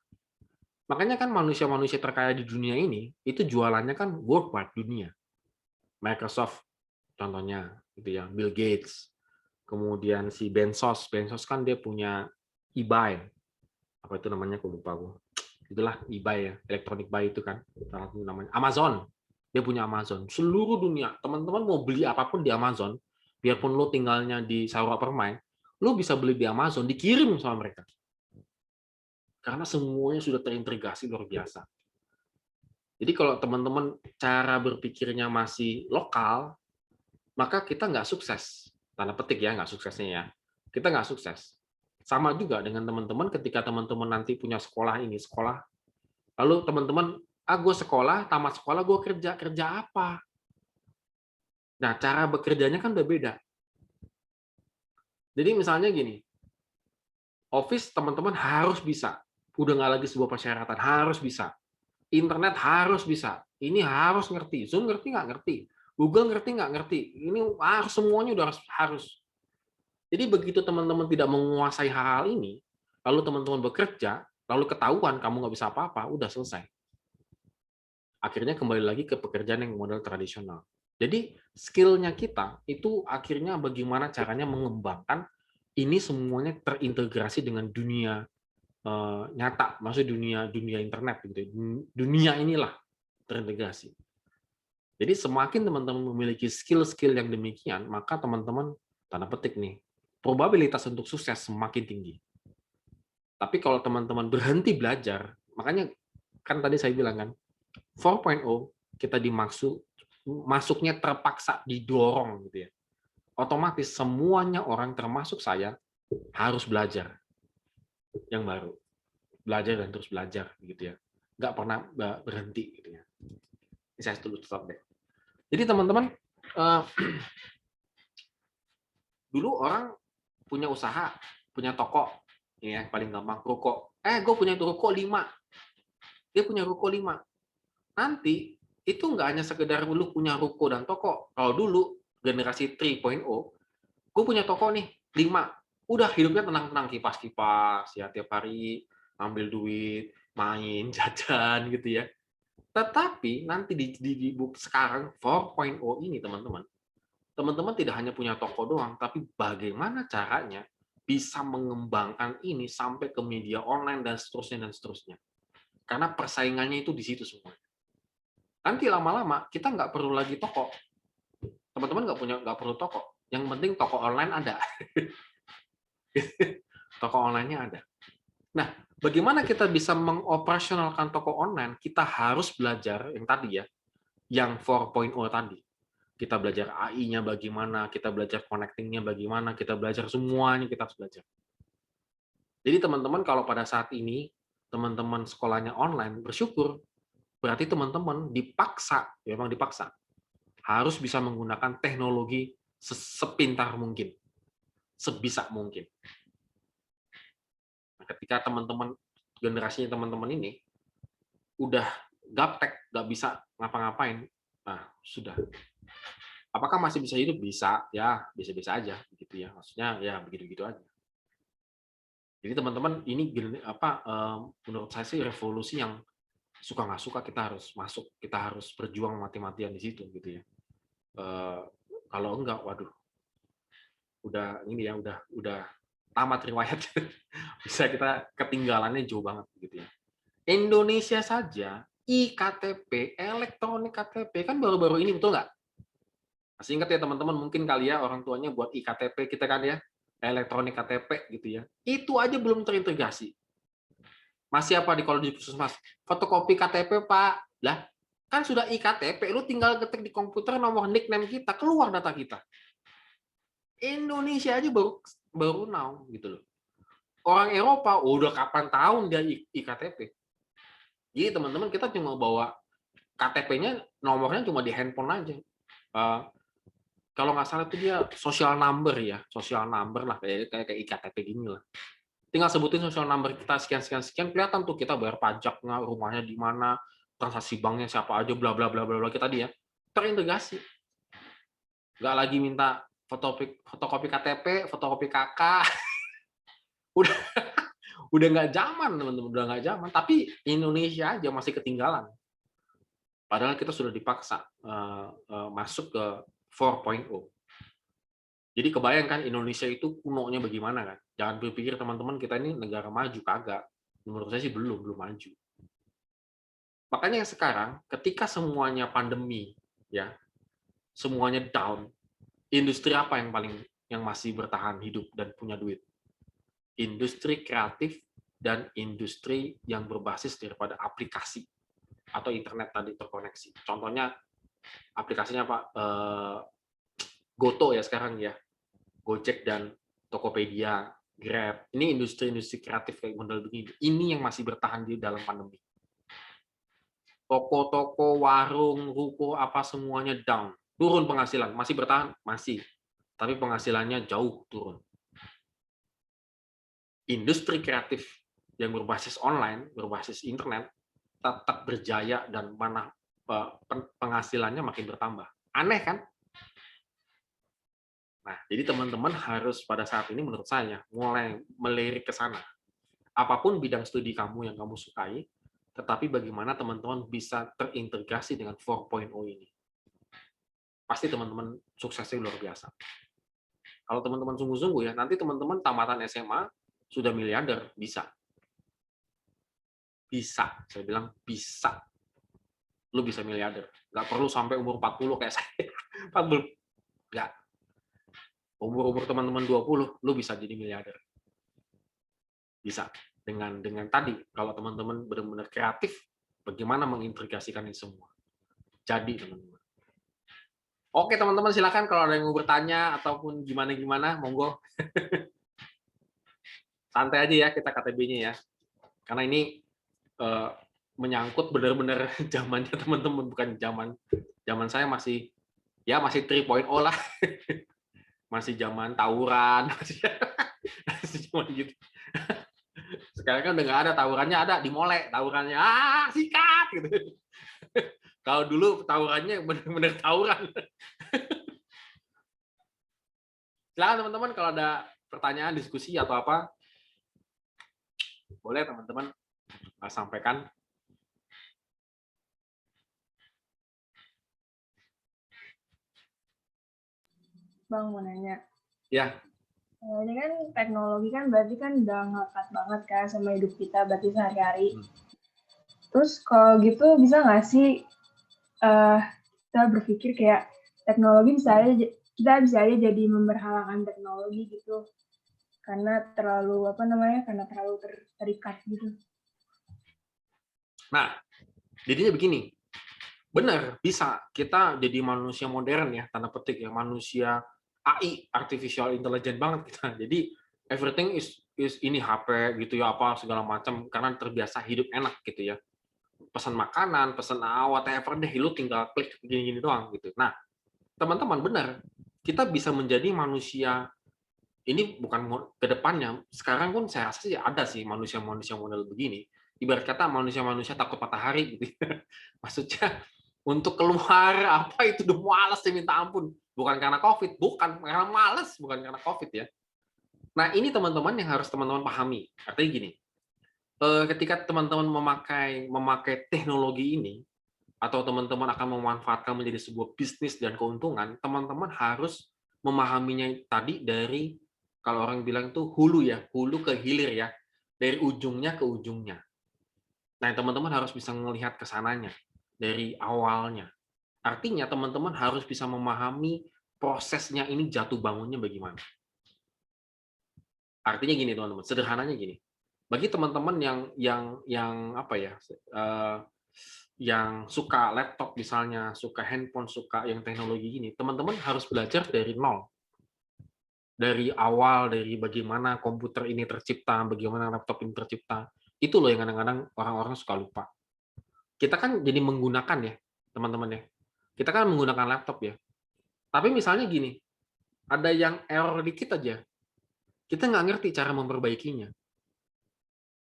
Makanya kan manusia-manusia terkaya di dunia ini itu jualannya kan worldwide, dunia. Microsoft contohnya gitu ya, Bill Gates, kemudian si Bezos kan dia punya eBay, apa itu namanya aku lupa aku, itulah eBay ya, electronic buy itu kan, salah satu namanya Amazon, dia punya Amazon seluruh dunia. Teman-teman mau beli apapun di Amazon, biarpun lo tinggalnya di Sarawak Permai, lo bisa beli di Amazon, dikirim sama mereka, karena semuanya sudah terintegrasi luar biasa. Jadi kalau teman-teman cara berpikirnya masih lokal, maka kita nggak sukses. Tanda petik ya, nggak suksesnya ya. Kita nggak sukses. Sama juga dengan teman-teman ketika teman-teman nanti punya sekolah ini, sekolah. Lalu teman-teman, gue sekolah, tamat sekolah, gue kerja apa? Nah, cara bekerjanya kan udah beda. Jadi misalnya gini, Office teman-teman harus bisa. Udah nggak lagi sebuah persyaratan, harus bisa. Internet harus bisa. Ini harus ngerti. Zoom ngerti nggak ngerti. Google ngerti nggak ngerti. Ini semuanya udah harus. Jadi begitu teman-teman tidak menguasai hal-hal ini, lalu teman-teman bekerja, lalu ketahuan kamu nggak bisa apa-apa, udah selesai. Akhirnya kembali lagi ke pekerjaan yang model tradisional. Jadi skill-nya kita itu akhirnya bagaimana caranya mengembangkan ini semuanya terintegrasi dengan dunia nyata, maksudnya dunia internet gitu. Dunia inilah terintegrasi. Jadi semakin teman-teman memiliki skill-skill yang demikian, maka teman-teman tanda petik nih, probabilitas untuk sukses semakin tinggi. Tapi kalau teman-teman berhenti belajar, makanya kan tadi saya bilang kan, 4.0 kita masuknya terpaksa didorong gitu ya. Otomatis semuanya orang termasuk saya harus belajar yang baru, belajar dan terus belajar gitu ya, nggak pernah berhenti gitu ya. Ini saya stop deh. Jadi teman-teman, dulu orang punya usaha, punya toko, ya paling gampang ruko. Gue punya ruko 5, dia punya ruko 5. Nanti itu nggak hanya sekedar lu punya ruko dan toko. Kalau dulu generasi 3.0, gue punya toko nih 5. Udah hidupnya tenang-tenang, kipas-kipas ya, tiap hari ambil duit, main, jajan gitu ya. Tetapi nanti di sekarang 4.0 ini teman-teman tidak hanya punya toko doang, tapi bagaimana caranya bisa mengembangkan ini sampai ke media online dan seterusnya dan seterusnya. Karena persaingannya itu di situ semua. Nanti lama-lama kita nggak perlu lagi toko. Teman-teman nggak perlu toko. Yang penting toko online ada. Toko online-nya ada. Nah, bagaimana kita bisa mengoperasionalkan toko online? Kita harus belajar yang tadi ya, yang 4.0 tadi. Kita belajar AI-nya bagaimana, kita belajar connecting-nya bagaimana, kita belajar semuanya, kita harus belajar. Jadi teman-teman kalau pada saat ini, teman-teman sekolahnya online, bersyukur, berarti teman-teman dipaksa, memang dipaksa, harus bisa menggunakan teknologi sepintar mungkin, sebisa mungkin. Nah, ketika teman-teman, generasinya teman-teman ini, udah gaptek, nggak bisa ngapa-ngapain, nah sudah. Apakah masih bisa hidup? Bisa, ya bisa-bisa aja, begitu ya. Maksudnya ya begitu-begitu aja. Jadi teman-teman ini menurut saya sih revolusi yang suka nggak suka kita harus masuk, kita harus berjuang mati-matian di situ gitu ya. Kalau enggak, waduh, udah ini ya, udah tamat riwayat, bisa kita ketinggalannya jauh banget gitu ya. Indonesia saja iktp, elektronik KTP kan baru-baru ini, betul nggak? Masih ingat ya teman-teman, mungkin kali ya orang tuanya buat iktp kita kan ya, elektronik KTP gitu ya. Itu aja belum terintegrasi. Masih apa kalau di puskesmas? Fotokopi KTP, Pak. Lah, kan sudah iktp, lu tinggal ketik di komputer nomor nickname kita, keluar data kita. Indonesia aja baru now gitu loh. Orang Eropa udah kapan tahun dia iktp. Jadi teman-teman kita cuma bawa KTP-nya, nomornya cuma di handphone aja. Kalau nggak salah itu dia social number ya, social number lah kayak iktp gini lah. Tinggal sebutin social number kita sekian, kelihatan tuh kita bayar pajaknya, rumahnya di mana, transaksi banknya siapa aja, bla bla bla bla bla kita dia terintegrasi. Nggak lagi minta fotokopi KTP, fotokopi KK. udah nggak zaman teman-teman, udah nggak zaman. Tapi Indonesia aja masih ketinggalan. Padahal kita sudah dipaksa masuk ke 4.0. Jadi kebayangkan Indonesia itu kunonya bagaimana kan? Jangan berpikir teman-teman kita ini negara maju, kagak. Menurut saya sih belum maju. Makanya sekarang ketika semuanya pandemi ya, semuanya down, industri apa yang masih bertahan hidup dan punya duit? Industri kreatif dan industri yang berbasis daripada aplikasi atau internet tadi terkoneksi. Contohnya aplikasinya Pak Goto ya sekarang ya, Gojek dan Tokopedia, Grab. Ini industri-industri kreatif kayak model begini. Ini yang masih bertahan di dalam pandemi. Toko-toko, warung, ruko, apa semuanya down. Turun penghasilan. Masih bertahan? Masih. Tapi penghasilannya jauh turun. Industri kreatif yang berbasis online, berbasis internet, tetap berjaya dan penghasilannya makin bertambah. Aneh kan? Nah, jadi teman-teman harus pada saat ini menurut saya mulai melirik ke sana. Apapun bidang studi kamu yang kamu sukai, tetapi bagaimana teman-teman bisa terintegrasi dengan 4.0 ini. Pasti teman-teman suksesnya luar biasa. Kalau teman-teman sungguh-sungguh ya, nanti teman-teman tamatan SMA sudah miliarder, bisa. Bisa, saya bilang bisa. Lu bisa miliarder. Nggak perlu sampai umur 40 kayak saya. 40. Nggak. Umur teman-teman 20, lu bisa jadi miliarder. Bisa. Dengan tadi, kalau teman-teman benar-benar kreatif, bagaimana mengintegrasikan ini semua. Jadi, teman-teman. Oke, teman-teman, silakan kalau ada yang mau bertanya ataupun gimana-gimana, monggo. Santai aja ya kita KTB-nya ya. Karena ini menyangkut benar-benar zamannya teman-teman, bukan zaman saya masih 3.0 lah. Masih zaman tawuran, masih zaman gitu. Sekarang kan udah nggak ada tawurannya, ada dimolek tawurannya, sikat gitu. Kalau dulu tawurannya benar-benar tawuran. Silakan teman-teman kalau ada pertanyaan, diskusi atau apa, boleh teman-teman sampaikan. Bang mau nanya. Ya. Ini kan teknologi kan berarti kan udah ngelekat banget kan sama hidup kita berarti sehari-hari. Terus kalau gitu bisa nggak sih kita berpikir kayak teknologi kita bisa aja jadi memberhalakan teknologi gitu karena terlalu terikat gitu. Nah, jadinya begini. Benar, bisa. Kita jadi manusia modern ya, tanda petik ya, manusia AI, artificial intelligence banget kita. Jadi everything is ini HP gitu ya, apa segala macam karena terbiasa hidup enak gitu ya. Pesan makanan, pesan whatever deh, lu tinggal klik gini-gini doang gitu. Nah, teman-teman benar, kita bisa menjadi manusia ini bukan ke depannya. Sekarang pun saya rasa sih ada sih manusia-manusia model begini. Ibarat kata manusia-manusia takut matahari gitu. Maksudnya untuk keluar apa itu udah malas sih minta ampun. Bukan karena COVID, bukan karena malas, bukan karena COVID ya. Nah, ini teman-teman yang harus teman-teman pahami. Artinya gini, ketika teman-teman memakai teknologi ini atau teman-teman akan memanfaatkan menjadi sebuah bisnis dan keuntungan, teman-teman harus memahaminya tadi dari kalau orang bilang tuh hulu ya, hulu ke hilir ya, dari ujungnya ke ujungnya. Nah, teman-teman harus bisa melihat ke sananya dari awalnya. Artinya teman-teman harus bisa memahami prosesnya ini jatuh bangunnya bagaimana. Artinya gini teman-teman, sederhananya gini. Bagi teman-teman yang apa ya, yang suka laptop misalnya, suka handphone, suka yang teknologi ini, teman-teman harus belajar dari nol. Dari awal, dari bagaimana komputer ini tercipta, bagaimana laptop ini tercipta. Itu loh yang kadang-kadang orang-orang suka lupa. Kita kan jadi menggunakan ya, teman-teman ya. Kita kan menggunakan laptop ya. Tapi misalnya gini, ada yang error dikit aja, kita nggak ngerti cara memperbaikinya.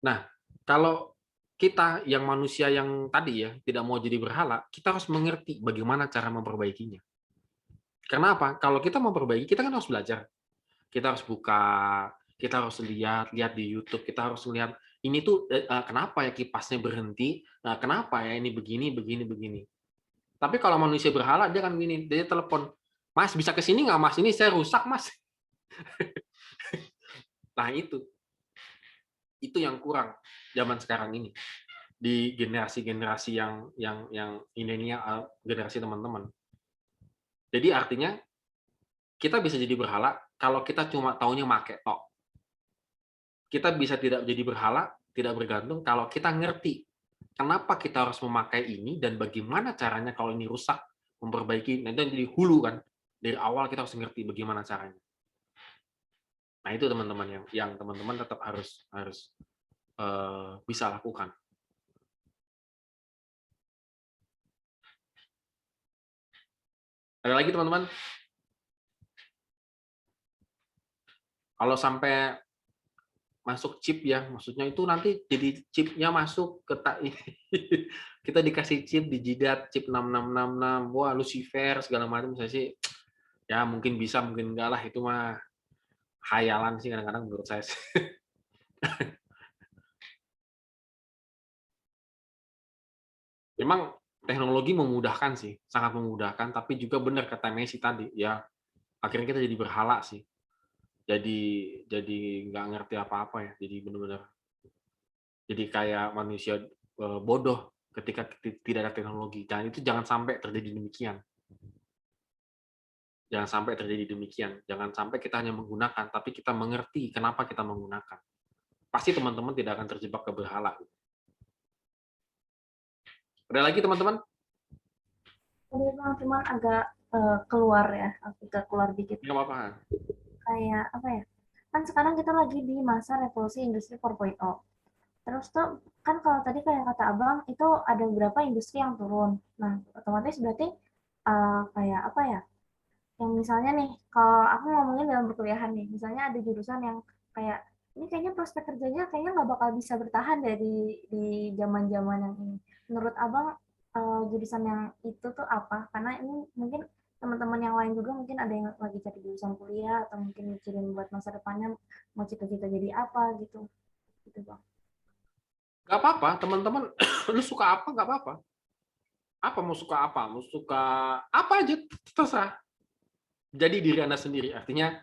Nah, kalau kita yang manusia yang tadi ya, tidak mau jadi berhala, kita harus mengerti bagaimana cara memperbaikinya. Karena apa? Kalau kita memperbaiki, kita kan harus belajar. Kita harus buka, kita harus lihat di YouTube, kita harus lihat ini tuh kenapa ya kipasnya berhenti, kenapa ya ini begini. Tapi kalau manusia berhala dia kan gini, dia telepon, Mas bisa ke sini nggak Mas? Ini saya rusak Mas. Nah itu yang kurang zaman sekarang ini di generasi-generasi yang ini generasi teman-teman. Jadi artinya kita bisa jadi berhala kalau kita cuma taunya make tok. Kita bisa tidak jadi berhala, tidak bergantung kalau kita ngerti kenapa kita harus memakai ini dan bagaimana caranya kalau ini rusak memperbaiki. Nah, itu jadi hulu kan. Dari awal kita harus ngerti bagaimana caranya. Nah, itu teman-teman yang teman-teman tetap harus bisa lakukan. Ada lagi teman-teman? Kalau sampai masuk chip ya, maksudnya itu nanti jadi chipnya masuk ke kita dikasih chip di jidat, chip 6666, wah Lucifer segala macam, saya sih ya mungkin bisa, mungkin enggak lah, itu mah khayalan sih kadang-kadang menurut saya sih. Memang teknologi memudahkan sih, sangat memudahkan, tapi juga benar kata Messi tadi, ya akhirnya kita jadi berhala sih. Jadi nggak ngerti apa-apa ya, jadi benar-benar jadi kayak manusia bodoh ketika tidak ada teknologi. Dan itu jangan sampai terjadi demikian. Jangan sampai terjadi demikian. Jangan sampai kita hanya menggunakan, tapi kita mengerti kenapa kita menggunakan. Pasti teman-teman tidak akan terjebak ke berhala. Ada lagi teman-teman? Tadi cuman agak keluar ya, agak keluar dikit. Nggak apa-apa. Kayak apa ya? Kan sekarang kita lagi di masa revolusi industri 4.0. Terus tuh kan kalau tadi kayak kata Abang itu ada beberapa industri yang turun. Nah, otomatis berarti kayak apa ya? Yang misalnya nih, kalau aku ngomongin dalam perkuliahan nih, misalnya ada jurusan yang kayak ini kayaknya prospek kerjanya kayaknya nggak bakal bisa bertahan dari di zaman-zaman yang ini. Menurut Abang jurusan yang itu tuh apa? Karena ini mungkin teman-teman yang lain juga mungkin ada yang lagi cari jurusan kuliah atau mungkin mikirin buat masa depannya mau cita-cita jadi apa gitu. Gitu, Bang. Nggak apa-apa, teman-teman. Lu suka apa, nggak apa-apa. Apa mau suka apa? Mau suka apa aja, terserah. Jadi diri Anda sendiri. Artinya,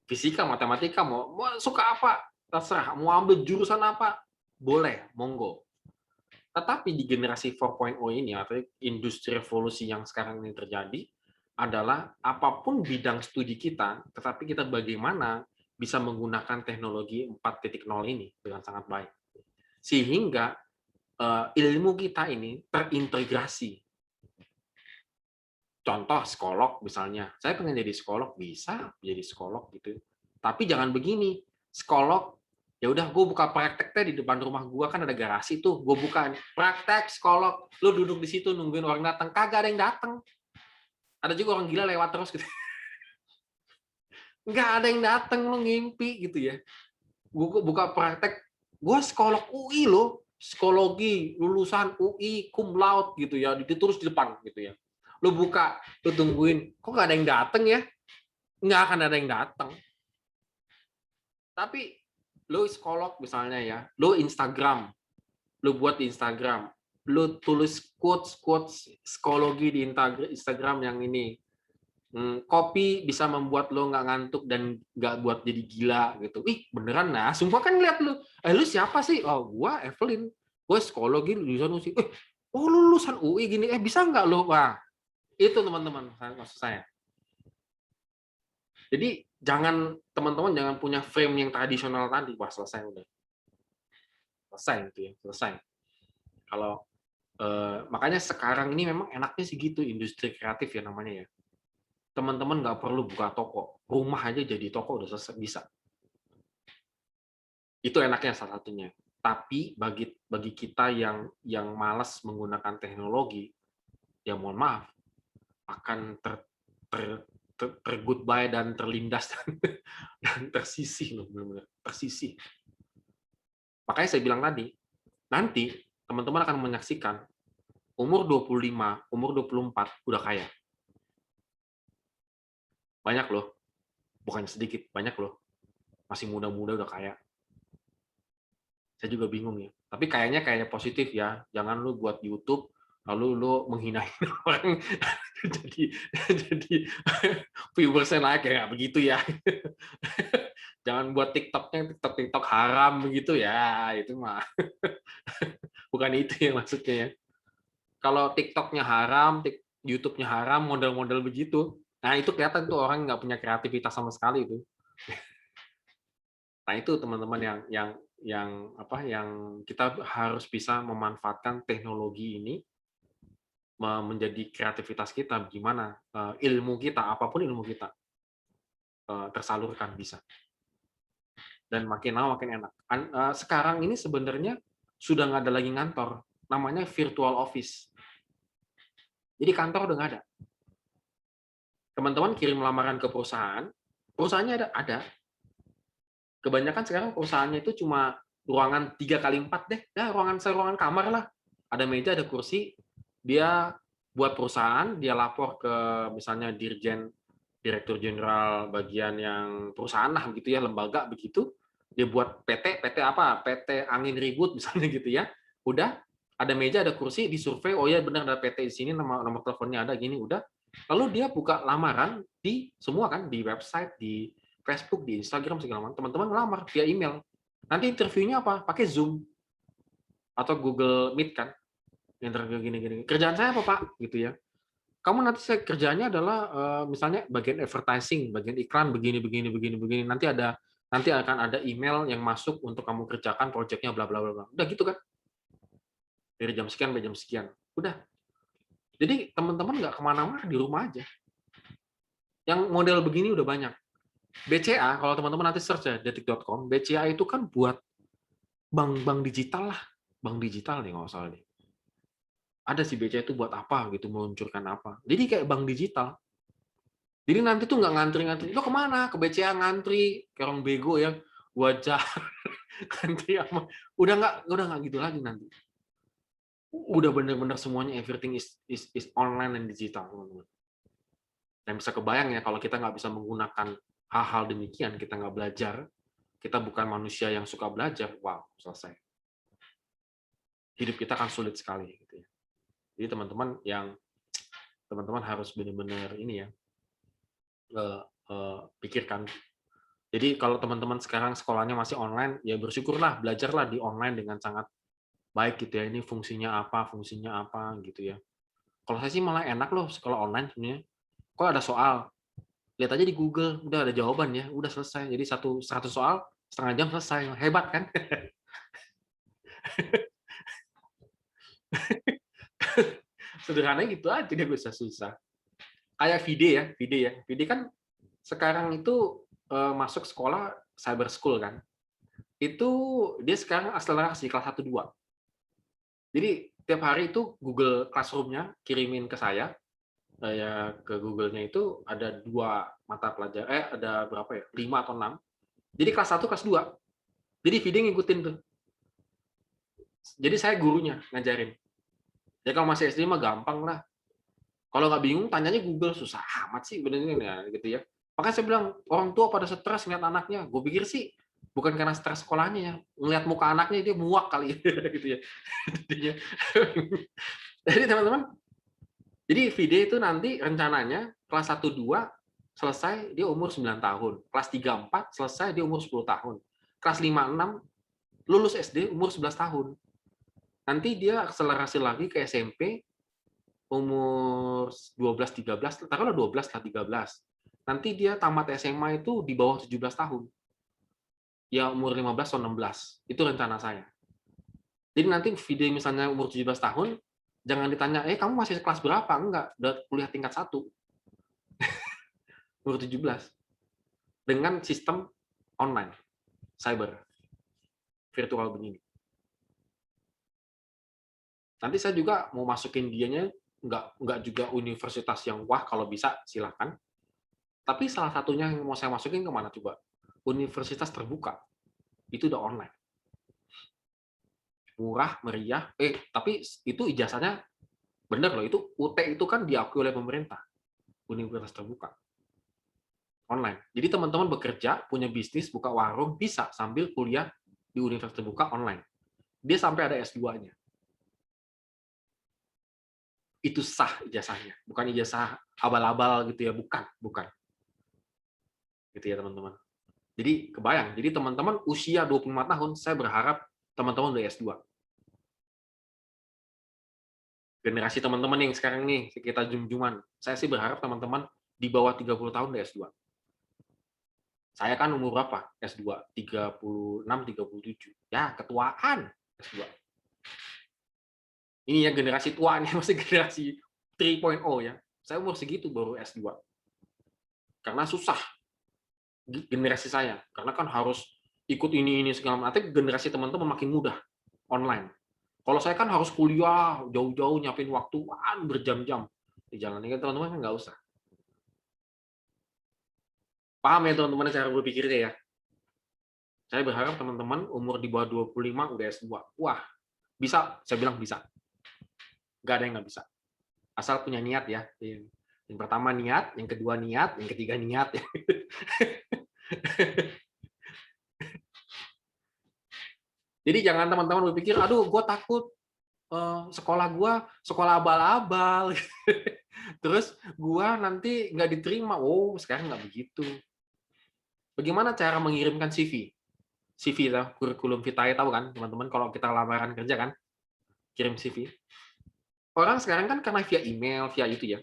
fisika, matematika, mau suka apa, terserah. Mau ambil jurusan apa, boleh, monggo. Tetapi di generasi 4.0 ini atau industri revolusi yang sekarang ini terjadi adalah apapun bidang studi kita, tetapi kita bagaimana bisa menggunakan teknologi 4.0 ini dengan sangat baik. Sehingga ilmu kita ini terintegrasi. Contoh psikolog misalnya, saya pengen jadi psikolog, bisa jadi psikolog gitu. Tapi jangan begini, psikolog ya udah gue buka prakteknya di depan rumah gue, kan ada garasi tuh, gue buka praktek psikolog, lu duduk di situ nungguin orang datang, kagak ada yang datang. Ada juga orang gila lewat terus gitu. Nggak ada yang datang, lu ngimpi gitu ya. Gue buka praktek, gue psikolog UI loh, psikologi lulusan UI cum laude gitu ya, ditulis di depan gitu ya. Lu buka, lu tungguin, kok nggak ada yang datang ya? Nggak akan ada yang datang. Tapi lu psikolog misalnya ya, lu Instagram, lu buat di Instagram, lu tulis quotes psikologi di Instagram yang ini. Kopi bisa membuat lo nggak ngantuk dan nggak buat jadi gila gitu. Ih beneran, nah semua kan lihat lu. Lu siapa sih? Oh gua Evelyn, gua psikologi lulusan UI. Oh lu lulusan UI gini, bisa nggak lo? Wah itu teman-teman maksud saya. Jadi teman-teman jangan punya frame yang tradisional tadi. Wah selesai udah. Selesai gitu ya, selesai. Kalau makanya sekarang ini memang enaknya sih gitu industri kreatif ya namanya ya. Teman-teman nggak perlu buka toko, rumah aja jadi toko udah selesai, bisa. Itu enaknya salah satunya. Tapi bagi kita yang malas menggunakan teknologi, ya mohon maaf, akan goodbye dan terlindas dan tersisih loh, benar-benar tersisih. Makanya saya bilang tadi, nanti teman-teman akan menyaksikan umur 25, umur 24 udah kaya. Banyak loh, bukannya sedikit, banyak loh. Masih muda-muda udah kaya. Saya juga bingung ya. Tapi kayaknya positif ya. Jangan lu buat YouTube, lalu lu menghinain orang jadi viewersnya naik ya, begitu ya. Jangan buat TikTok haram begitu ya, itu mah. Bukan itu yang maksudnya ya. Kalau TikToknya haram, YouTube-nya haram, model-model begitu, nah itu kelihatan tuh orang nggak punya kreativitas sama sekali itu. Nah itu teman-teman yang kita harus bisa memanfaatkan teknologi ini menjadi kreativitas kita, gimana ilmu kita, apapun ilmu kita tersalurkan bisa. Dan makin lama makin enak. Sekarang ini sebenarnya sudah nggak ada lagi ngantor, namanya virtual office. Jadi kantor udah nggak ada. Teman-teman kirim lamaran ke perusahaan, perusahaannya ada. Kebanyakan sekarang perusahaannya itu cuma ruangan 3x4 deh, ya ruangan kamar lah. Ada meja, ada kursi, dia buat perusahaan, dia lapor ke misalnya direktur jenderal bagian yang perusahaan lah gitu ya, lembaga begitu. Dia buat PT apa? PT angin ribut misalnya gitu ya. Udah ada meja, ada kursi, disurvei, oh ya benar ada PT di sini, nomor teleponnya ada gini, udah. Lalu dia buka lamaran di semua kan, di website, di Facebook, di Instagram segala macam. Teman-teman ngelamar via email. Nanti interviewnya apa? Pakai Zoom atau Google Meet kan. Interview gini-gini. Kerjaan saya apa Pak? Gitu ya. Kamu nanti kerjanya adalah misalnya bagian advertising, bagian iklan begini. Nanti akan ada email yang masuk untuk kamu kerjakan proyeknya bla bla bla. Udah gitu kan. Dari jam sekian sampai jam sekian. Udah. Jadi teman-teman nggak kemana-mana, di rumah aja. Yang model begini udah banyak. BCA, kalau teman-teman nanti search ya, detik.com, BCA itu kan buat bank digital lah. Bank digital nih nggak salah nih. Ada sih BCA itu buat apa gitu, meluncurkan apa. Jadi kayak bank digital. Jadi nanti tuh nggak ngantri-ngantri. Lo kemana? Ke BCA ngantri, kayak orang bego ya. Wajah ngantri apa. Udah nggak gitu lagi nanti. Udah bener-bener semuanya everything is online dan digital, teman-teman. Dan bisa kebayang ya kalau kita nggak bisa menggunakan hal-hal demikian, kita nggak belajar, kita bukan manusia yang suka belajar, wow, selesai. Hidup kita akan sulit sekali. Gitu ya. Jadi teman-teman harus benar-benar ini ya, pikirkan. Jadi kalau teman-teman sekarang sekolahnya masih online, ya bersyukurlah, belajarlah di online dengan sangat baik gitu ya, ini fungsinya apa gitu ya. Kalau saya sih malah enak loh sekolah online sebenarnya. Kok ada soal, lihat aja di Google, udah ada jawaban ya, udah selesai. Jadi 100 soal, setengah jam selesai. Hebat kan? Sederhananya gitu aja, dia bisa susah. Kayak Vide ya. Vide kan sekarang itu masuk sekolah cyber school kan. Itu dia sekarang akselerasi kelas 1 2. Jadi tiap hari itu Google Classroom-nya kirimin ke saya ke Google-nya itu ada 2 mata pelajaran, ada berapa ya? 5 atau 6. Jadi kelas 1, kelas 2. Jadi Vide ngikutin tuh. Jadi saya gurunya ngajarin. Ya kalau masih SD mah gampang lah. Kalau nggak bingung, tanyanya Google. Susah amat sih bener-bener ya, gitu ya. Makanya saya bilang, orang tua pada stres ngeliat anaknya. Gue pikir sih, bukan karena stres sekolahnya ya. Ngeliat muka anaknya, dia muak kali. Gitu ya. Jadi teman-teman, jadi Vide itu nanti rencananya kelas 1, 2 selesai, dia umur 9 tahun. Kelas 3, 4 selesai, dia umur 10 tahun. Kelas 5, 6 lulus SD umur 11 tahun. Nanti dia akselerasi lagi ke SMP, umur 12, 13, taruhlah 12 lah 13. Nanti dia tamat SMA itu di bawah 17 tahun. Ya umur 15 atau 16. Itu rencana saya. Jadi nanti Vide misalnya umur 17 tahun, jangan ditanya, kamu masih kelas berapa? Enggak, udah kuliah tingkat 1. Umur 17. Dengan sistem online, cyber, virtual begini. Nanti saya juga mau masukin dianya nggak juga universitas yang wah, kalau bisa silahkan. Tapi salah satunya yang mau saya masukin kemana coba? Universitas terbuka. Itu udah online. Murah, meriah, tapi itu ijazahnya bener loh, itu UT itu kan diakui oleh pemerintah. Universitas terbuka. Online. Jadi teman-teman bekerja, punya bisnis, buka warung, bisa sambil kuliah di universitas terbuka online. Dia sampai ada S2-nya. Itu sah ijazahnya, bukan ijazah abal-abal gitu ya, bukan. Gitu ya teman-teman. Jadi kebayang, jadi teman-teman usia 25 tahun, saya berharap teman-teman udah S2. Generasi teman-teman yang sekarang nih, kita jum-juman, saya sih berharap teman-teman di bawah 30 tahun udah S2. Saya kan umur berapa? S2, 36, 37. Ya, ketuaan S2. Ini ya generasi tua nih, masih generasi 3.0 ya. Saya umur segitu baru S2. Karena susah generasi saya. Karena kan harus ikut ini segala macam. Tapi generasi teman-teman makin mudah online. Kalau saya kan harus kuliah jauh-jauh, nyiapin waktu berjam-jam di jalan. Ini teman-teman kan nggak usah. Paham ya teman-teman cara berpikirnya ya? Saya berharap teman-teman umur di bawah 25 udah S2. Wah, bisa. Saya bilang bisa. Nggak ada yang nggak bisa. Asal punya niat ya. Yang pertama niat, yang kedua niat, yang ketiga niat. Jadi jangan teman-teman berpikir, aduh gue takut sekolah gue sekolah abal-abal. Terus gue nanti nggak diterima. Oh, sekarang nggak begitu. Bagaimana cara mengirimkan CV? CV, kurikulum vitae, tahu kan teman-teman, kalau kita lamaran kerja kan, kirim CV. Orang sekarang kan karena via email, via itu ya.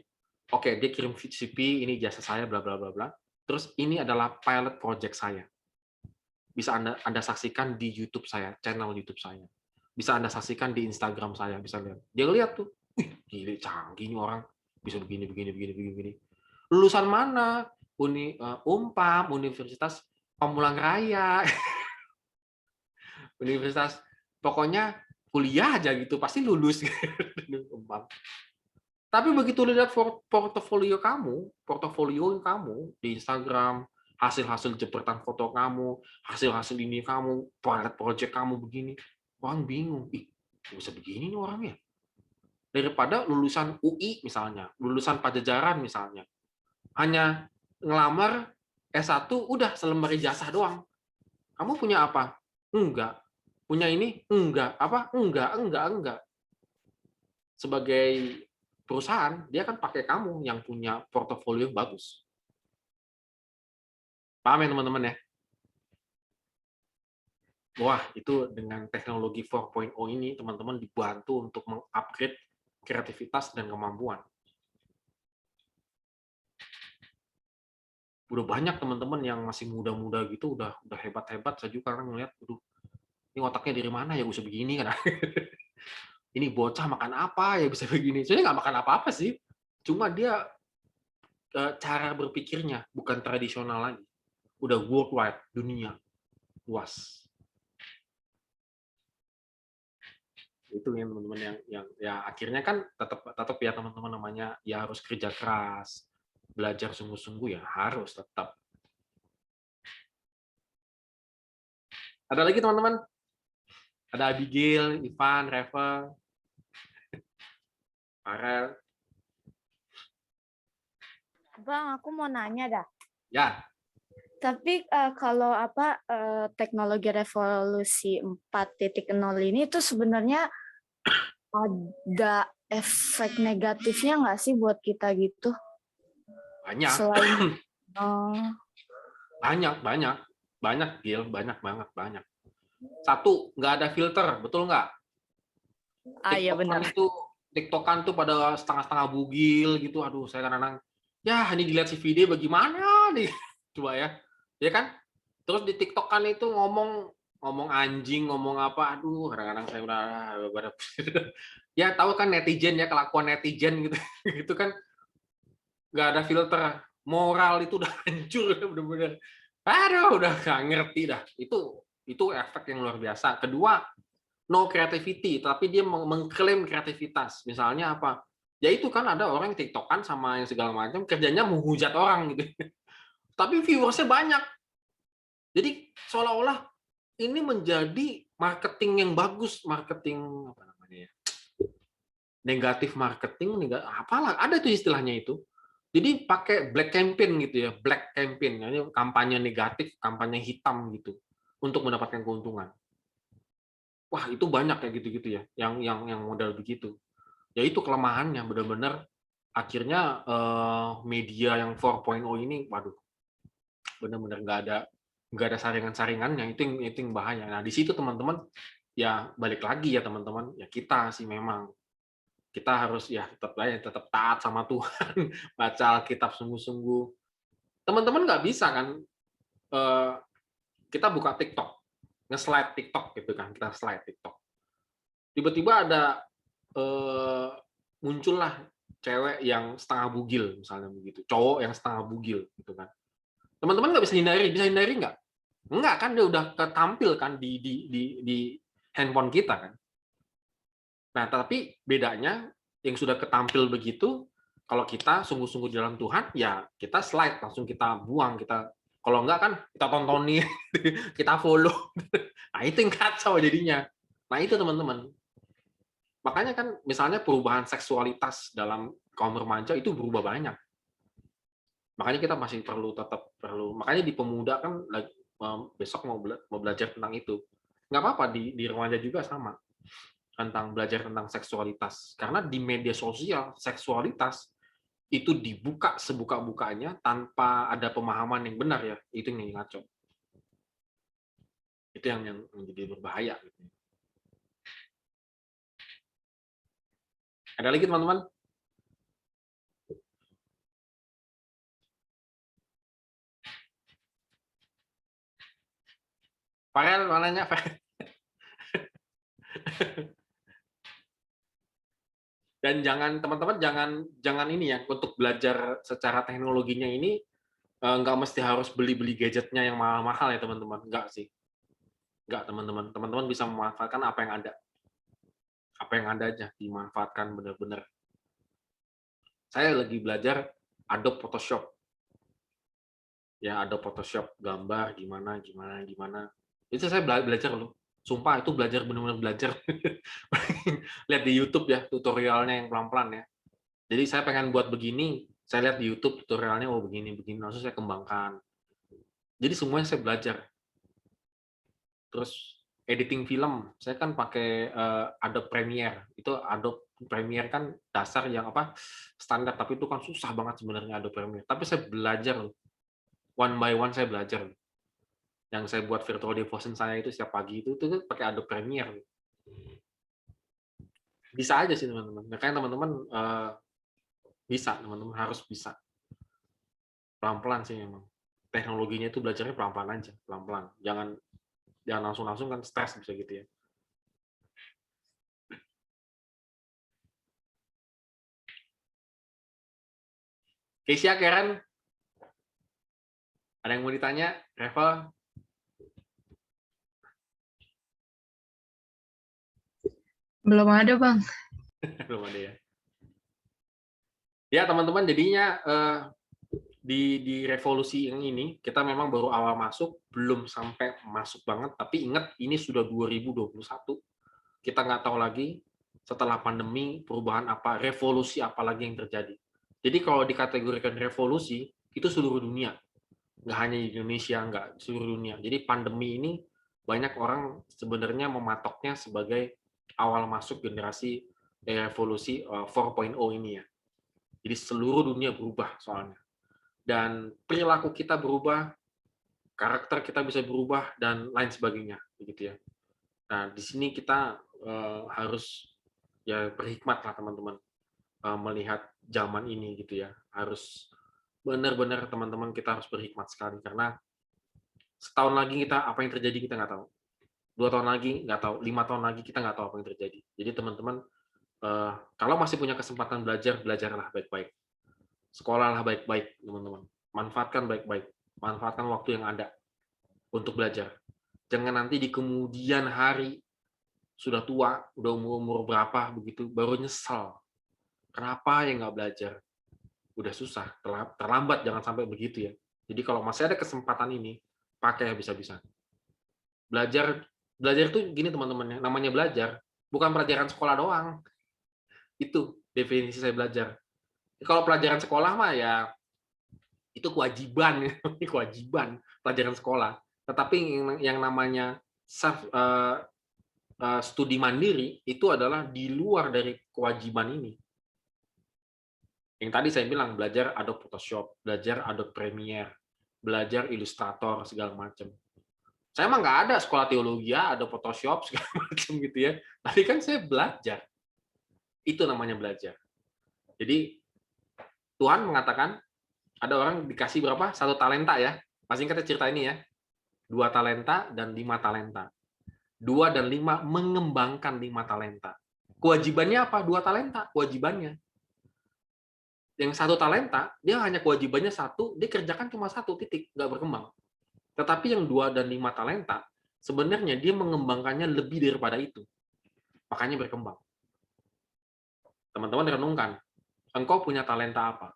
Oke, dia kirim CV, ini jasa saya, bla bla bla bla. Terus ini adalah pilot project saya. Bisa Anda saksikan di YouTube saya, channel YouTube saya. Bisa Anda saksikan di Instagram saya, bisa lihat. Dia lihat tuh, wih, gila canggih nih orang, bisa begini. Lulusan mana? Umpam, Universitas Pamulang Raya. Universitas, pokoknya kuliah aja gitu, pasti lulus. Tapi begitu lihat portofolio kamu di Instagram, hasil-hasil jepretan foto kamu, hasil-hasil ini kamu, project kamu begini, orang bingung, bisa begini nih orangnya. Daripada lulusan UI misalnya, lulusan Pajajaran misalnya, hanya ngelamar S1 udah selembar ijazah doang. Kamu punya apa? Enggak. Punya ini? Enggak. Apa? Enggak. Sebagai perusahaan, dia kan pakai kamu yang punya portofolio yang bagus. Paham ya teman-teman ya? Wah, itu dengan teknologi 4.0 ini teman-teman dibantu untuk mengupgrade kreativitas dan kemampuan. Udah banyak teman-teman yang masih muda-muda gitu udah hebat-hebat. Saya juga kan ngeliat, aduh, ini otaknya dari mana ya bisa begini kan. Ini bocah makan apa ya bisa begini. Sebenarnya nggak makan apa-apa sih. Cuma dia cara berpikirnya bukan tradisional lagi. Udah worldwide, dunia luas. Itu yang teman-teman yang ya akhirnya kan tetap ya teman-teman, namanya ya harus kerja keras, belajar sungguh-sungguh ya harus tetap. Ada lagi teman-teman? Ada Abigail, Ivan, Reva, Farel. Bang, aku mau nanya dah. Ya, Tapi kalau teknologi revolusi 4.0 ini itu sebenarnya ada efek negatifnya nggak sih buat kita gitu? banyak. Selain Banyak, Gil, banyak banget. Satu, nggak ada filter, betul nggak? iya benar. TikTokan tuh pada setengah-setengah bugil gitu. Aduh, saya kadang-kadang, ya ini dilihat si video bagaimana nih, coba ya kan? Terus di TikTokan itu ngomong anjing, ngomong apa? Aduh, kadang-kadang saya udah ya tahu kan netizen ya, kelakuan netizen gitu, gitu kan, nggak ada filter, moral itu udah hancur, bener-bener. Aduh, udah nggak ngerti dah. Itu efek yang luar biasa. Kedua, no creativity, tapi dia mengklaim kreativitas. Misalnya apa? Ya itu kan ada orang yang TikTokan sama yang segala macam, kerjanya menghujat orang gitu. Tapi viewersnya banyak. Jadi seolah-olah ini menjadi marketing yang bagus, marketing apa namanya ya? Negatif marketing, apalah ada tuh istilahnya itu. Jadi pakai black campaign gitu ya, black campaign, kampanye negatif, kampanye hitam gitu untuk mendapatkan keuntungan. Wah, itu banyak kayak gitu-gitu ya, yang model begitu. Ya itu kelemahannya, benar-benar akhirnya media yang 4.0 ini, waduh, benar-benar nggak ada saringan-saringannya, itu yang bahaya. Nah, di situ teman-teman, ya balik lagi ya teman-teman, ya kita sih memang kita harus ya tetap taat sama Tuhan, baca Alkitab sungguh-sungguh. Teman-teman nggak bisa kan kita buka TikTok, nge-slide TikTok gitu kan, kita slide TikTok. Tiba-tiba ada muncullah cewek yang setengah bugil misalnya begitu, cowok yang setengah bugil gitu kan. Teman-teman nggak bisa hindari nggak? Enggak kan, dia udah ketampil kan di handphone kita kan. Nah, tapi bedanya yang sudah ketampil begitu, kalau kita sungguh-sungguh di dalam Tuhan, ya kita slide, langsung kita buang, kalau enggak kan kita tontonin, kita follow. Nah, itu yang kacau jadinya. Nah, itu teman-teman. Makanya kan misalnya perubahan seksualitas dalam kaum remaja itu berubah banyak. Makanya kita masih tetap perlu. Makanya di pemuda kan besok mau belajar tentang itu. Nggak apa-apa, di remaja juga sama. Tentang belajar tentang seksualitas. Karena di media sosial, seksualitas itu dibuka sebuka-bukanya tanpa ada pemahaman yang benar ya. Itu yang ngaco. Itu yang menjadi berbahaya. Ada lagi teman-teman? Farel, mananya Farel? Dan jangan teman-teman jangan ini ya, untuk belajar secara teknologinya ini nggak mesti harus beli gadgetnya yang mahal-mahal ya teman-teman. Nggak sih. Nggak teman-teman. Teman-teman bisa memanfaatkan apa yang ada. Apa yang ada aja dimanfaatkan benar-benar. Saya lagi belajar Adobe Photoshop. Ya, Adobe Photoshop gambar gimana. Itu saya belajar loh. Sumpah itu benar-benar belajar. Lihat di YouTube ya tutorialnya yang pelan-pelan ya. Jadi saya pengen buat begini, saya lihat di YouTube tutorialnya, oh begini, langsung saya kembangkan. Jadi semuanya saya belajar. Terus editing film, saya kan pakai Adobe Premiere. Itu Adobe Premiere kan dasar yang standar, tapi itu kan susah banget sebenarnya Adobe Premiere. Tapi saya belajar, one by one saya belajar. Yang saya buat virtual devotion saya itu setiap pagi itu pakai Adobe Premiere. Bisa aja sih teman-teman. Makanya teman-teman bisa, teman-teman harus bisa. Pelan-pelan sih memang. Teknologinya itu belajarnya pelan-pelan aja, pelan-pelan. Jangan langsung-langsung kan stres bisa gitu ya. Keisha, Karen, ada yang mau ditanya? Revel? Belum ada, Bang. Belum ada ya. Ya teman-teman, jadinya di revolusi yang ini kita memang baru awal masuk, belum sampai masuk banget. Tapi ingat, ini sudah 2021. Kita nggak tahu lagi setelah pandemi perubahan apa, revolusi apa lagi yang terjadi. Jadi kalau dikategorikan revolusi itu seluruh dunia, nggak hanya di Indonesia, nggak seluruh dunia. Jadi pandemi ini banyak orang sebenarnya mematoknya sebagai awal masuk generasi revolusi 4.0 ini ya. Jadi seluruh dunia berubah soalnya. Dan perilaku kita berubah, karakter kita bisa berubah, dan lain sebagainya. Begitu ya. Nah, di sini kita harus ya berhikmat lah teman-teman melihat zaman ini gitu ya. Harus benar-benar teman-teman kita harus berhikmat sekali, karena setahun lagi kita apa yang terjadi kita nggak tahu. 2 tahun lagi nggak tahu, 5 tahun lagi kita nggak tahu apa yang terjadi. Jadi teman-teman kalau masih punya kesempatan belajar, belajarlah baik-baik. Sekolahlah baik-baik, teman-teman. Manfaatkan baik-baik. Manfaatkan waktu yang ada untuk belajar. Jangan nanti di kemudian hari sudah tua, udah umur berapa begitu, baru nyesal. Kenapa ya nggak belajar? Udah susah, terlambat, jangan sampai begitu ya. Jadi kalau masih ada kesempatan ini, pakai habis-habisan. Belajar itu gini teman-teman, namanya belajar bukan pelajaran sekolah doang. Itu definisi saya belajar. Kalau pelajaran sekolah mah ya itu kewajiban, kewajiban pelajaran sekolah. Tetapi yang namanya studi mandiri itu adalah di luar dari kewajiban ini. Yang tadi saya bilang, belajar Adobe Photoshop, belajar Adobe Premiere, belajar Illustrator segala macam. Saya emang nggak ada sekolah teologi, ada Photoshop segala macam gitu ya. Tapi kan saya belajar. Itu namanya belajar. Jadi Tuhan mengatakan ada orang dikasih berapa? 1 talenta ya. Masih ingat cerita ini ya. 2 talenta dan 5 talenta. 2 dan 5 mengembangkan 5 talenta. Kewajibannya apa? 2 talenta kewajibannya. Yang 1 talenta, dia hanya kewajibannya 1, dia kerjakan cuma 1 titik, nggak berkembang. Tetapi yang 2 dan 5 talenta, sebenarnya dia mengembangkannya lebih daripada itu. Makanya berkembang. Teman-teman renungkan, engkau punya talenta apa?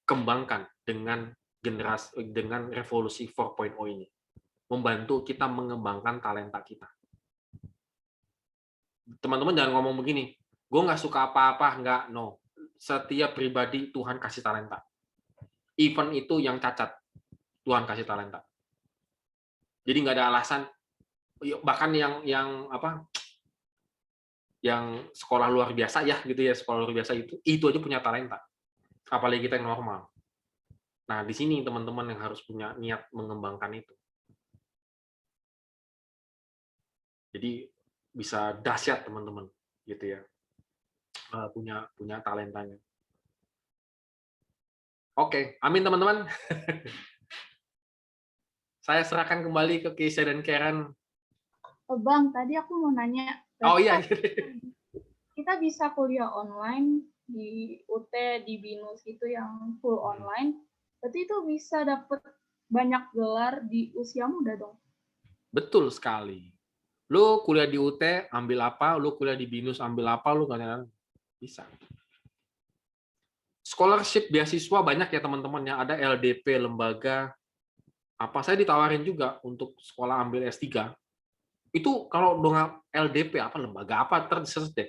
Kembangkan dengan revolusi 4.0 ini. Membantu kita mengembangkan talenta kita. Teman-teman jangan ngomong begini, gue nggak suka apa-apa, nggak, no. Setiap pribadi Tuhan kasih talenta. Even itu yang cacat, Tuhan kasih talenta. Jadi nggak ada alasan, bahkan yang sekolah luar biasa ya gitu ya, sekolah luar biasa itu aja punya talenta. Apalagi kita yang normal. Nah, di sini teman-teman yang harus punya niat mengembangkan itu. Jadi bisa dahsyat teman-teman gitu ya. Punya talentanya. Oke, amin teman-teman. Saya serahkan kembali ke Keisha dan Karen. Oh, Bang, tadi aku mau nanya. Oh iya. Kita bisa kuliah online di UT, di BINUS itu yang full online. Berarti itu bisa dapat banyak gelar di usia muda dong? Betul sekali. Lu kuliah di UT, ambil apa? Lu kuliah di BINUS, ambil apa? Lu kadang-kadang bisa. Scholarship beasiswa banyak ya teman-teman ya. Ada LDP, lembaga. Saya ditawarin juga untuk sekolah ambil S3. Itu kalau dengan LDP, lembaga apa, terserah deh.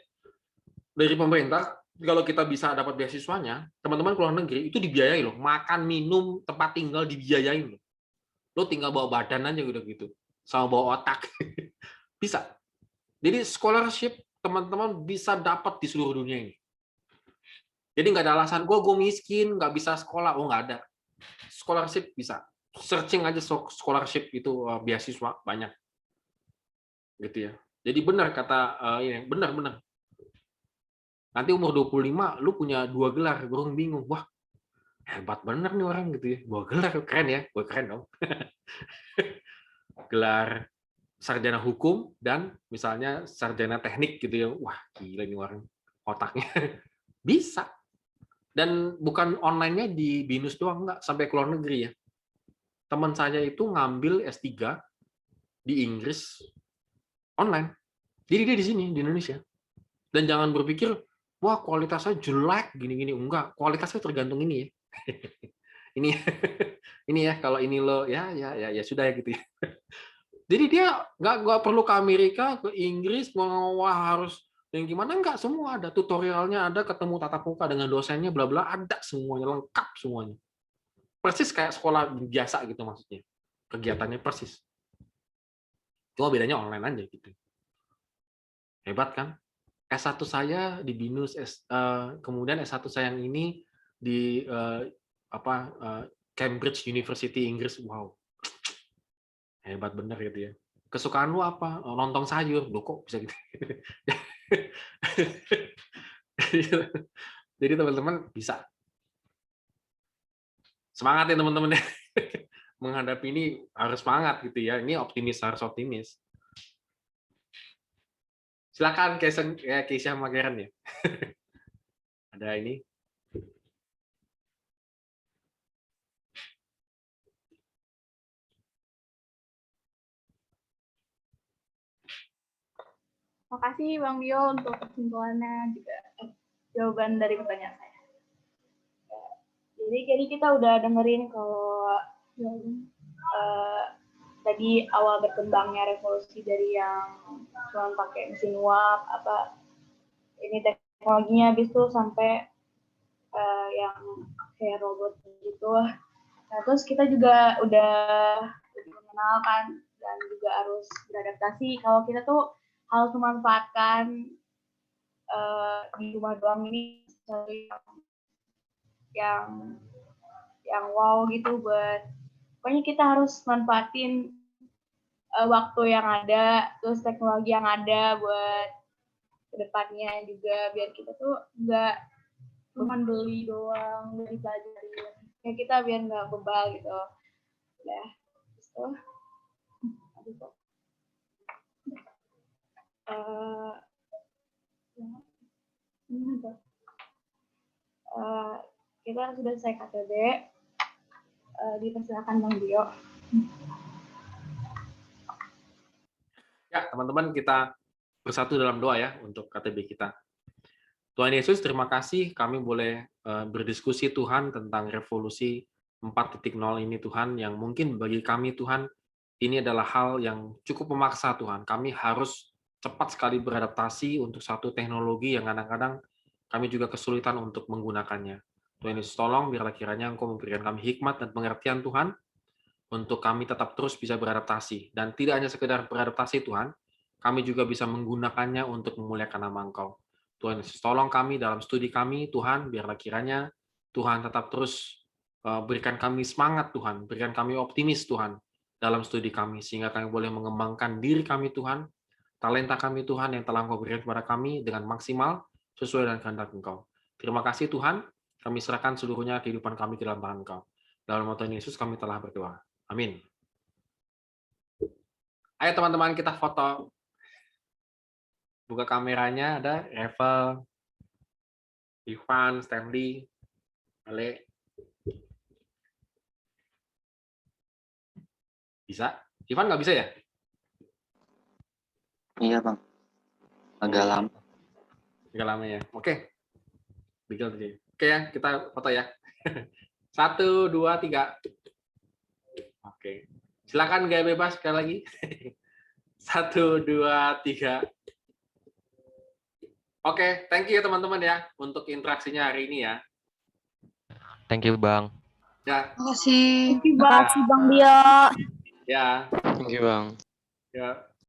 Dari pemerintah, kalau kita bisa dapat beasiswanya, teman-teman keluar negeri, itu dibiayai loh. Makan, minum, tempat tinggal dibiayain loh. Lo tinggal bawa badan aja udah gitu. Sama bawa otak. Bisa. Jadi scholarship teman-teman bisa dapat di seluruh dunia ini. Jadi nggak ada alasan, gue miskin, nggak bisa sekolah. Oh, nggak ada. Scholarship bisa. searching aja scholarship itu beasiswa banyak gitu ya. Jadi benar kata ini benar. Nanti umur 25 lu punya 2 gelar, burung bingung. Wah, hebat bener nih orang gitu ya. 2 gelar keren ya. Wah, keren dong. Gelar sarjana hukum dan misalnya sarjana teknik gitu ya. Wah, gila nih orang otaknya. Bisa. Dan bukan online-nya di BINUS doang, enggak, sampai ke luar negeri ya. Teman saya itu ngambil S3 di Inggris online. Jadi dia di sini, di Indonesia. Dan jangan berpikir, wah kualitasnya jelek, gini-gini. Enggak, kualitasnya tergantung ini ya. ini ya, kalau ini lo, ya sudah ya gitu ya. Jadi dia nggak perlu ke Amerika, ke Inggris, wah harus yang gimana, enggak, semua ada. Tutorialnya ada, ketemu tatap muka dengan dosennya, bla bla, ada semuanya, lengkap semuanya. Persis kayak sekolah biasa gitu maksudnya. Kegiatannya persis. Cuma bedanya online aja gitu. Hebat kan? S1 saya di BINUS, kemudian S1 saya yang ini di Cambridge University Inggris. Wow. Hebat bener gitu ya. Kesukaan lu apa? Lontong sayur. Loh kok bisa gitu? Jadi teman-teman bisa. Semangat ya teman-teman. Menghadapi ini harus semangat gitu ya. Ini harus optimis. Silakan Keisha Mageren ya. Ada ini. Makasih Bang Bio untuk kesimpulannya juga jawaban dari pertanyaan saya. Jadi kita udah dengerin kalau tadi awal berkembangnya revolusi dari yang cuma pakai mesin uap, ini teknologinya habis itu sampai yang kayak robot gitu. Nah, terus kita juga udah mengenalkan dan juga harus beradaptasi kalau kita tuh harus memanfaatkan di rumah doang ini yang wow gitu buat pokoknya kita harus manfaatin waktu yang ada, terus teknologi yang ada buat kedepannya juga biar kita tuh nggak cuma beli doang, nggak dipelajari, ya kita biar nggak bebal gitu. Udah, gitu. Kita sudah selesai KTB. Dipersilakan Bang Bio. Ya, teman-teman, kita bersatu dalam doa ya untuk KTB kita. Tuhan Yesus, terima kasih kami boleh berdiskusi Tuhan tentang revolusi 4.0 ini Tuhan, yang mungkin bagi kami Tuhan, ini adalah hal yang cukup memaksa Tuhan. Kami harus cepat sekali beradaptasi untuk satu teknologi yang kadang-kadang kami juga kesulitan untuk menggunakannya. Tuhan Yesus, tolong biarlah kiranya Engkau memberikan kami hikmat dan pengertian Tuhan, untuk kami tetap terus bisa beradaptasi. Dan tidak hanya sekedar beradaptasi Tuhan, kami juga bisa menggunakannya untuk memuliakan nama Engkau. Tuhan Yesus, tolong kami dalam studi kami, Tuhan, biarlah kiranya Tuhan tetap terus berikan kami semangat Tuhan, berikan kami optimis Tuhan dalam studi kami, sehingga kami boleh mengembangkan diri kami Tuhan, talenta kami Tuhan yang telah Engkau berikan kepada kami dengan maksimal sesuai dengan kehendak Engkau. Terima kasih Tuhan, kami serahkan seluruhnya kehidupan kami ke dalam tangan Engkau. Dalam nama Tuhan Yesus kami telah berdoa. Amin. Ayo teman-teman kita foto. Buka kameranya, ada Revel, Ivan, Stanley, Ale. Bisa? Ivan nggak bisa ya? Iya bang, agak lama. Agak lama ya. Oke. Oke ya, kita foto ya. 1, 2, 3. Oke. Silakan gaya bebas sekali lagi. 1, 2, 3. Oke, thank you ya teman-teman ya untuk interaksinya hari ini ya. Thank you bang. Ya. Terima kasih. Terima kasih Bang Bio. Ya. Thank you bang. Ya.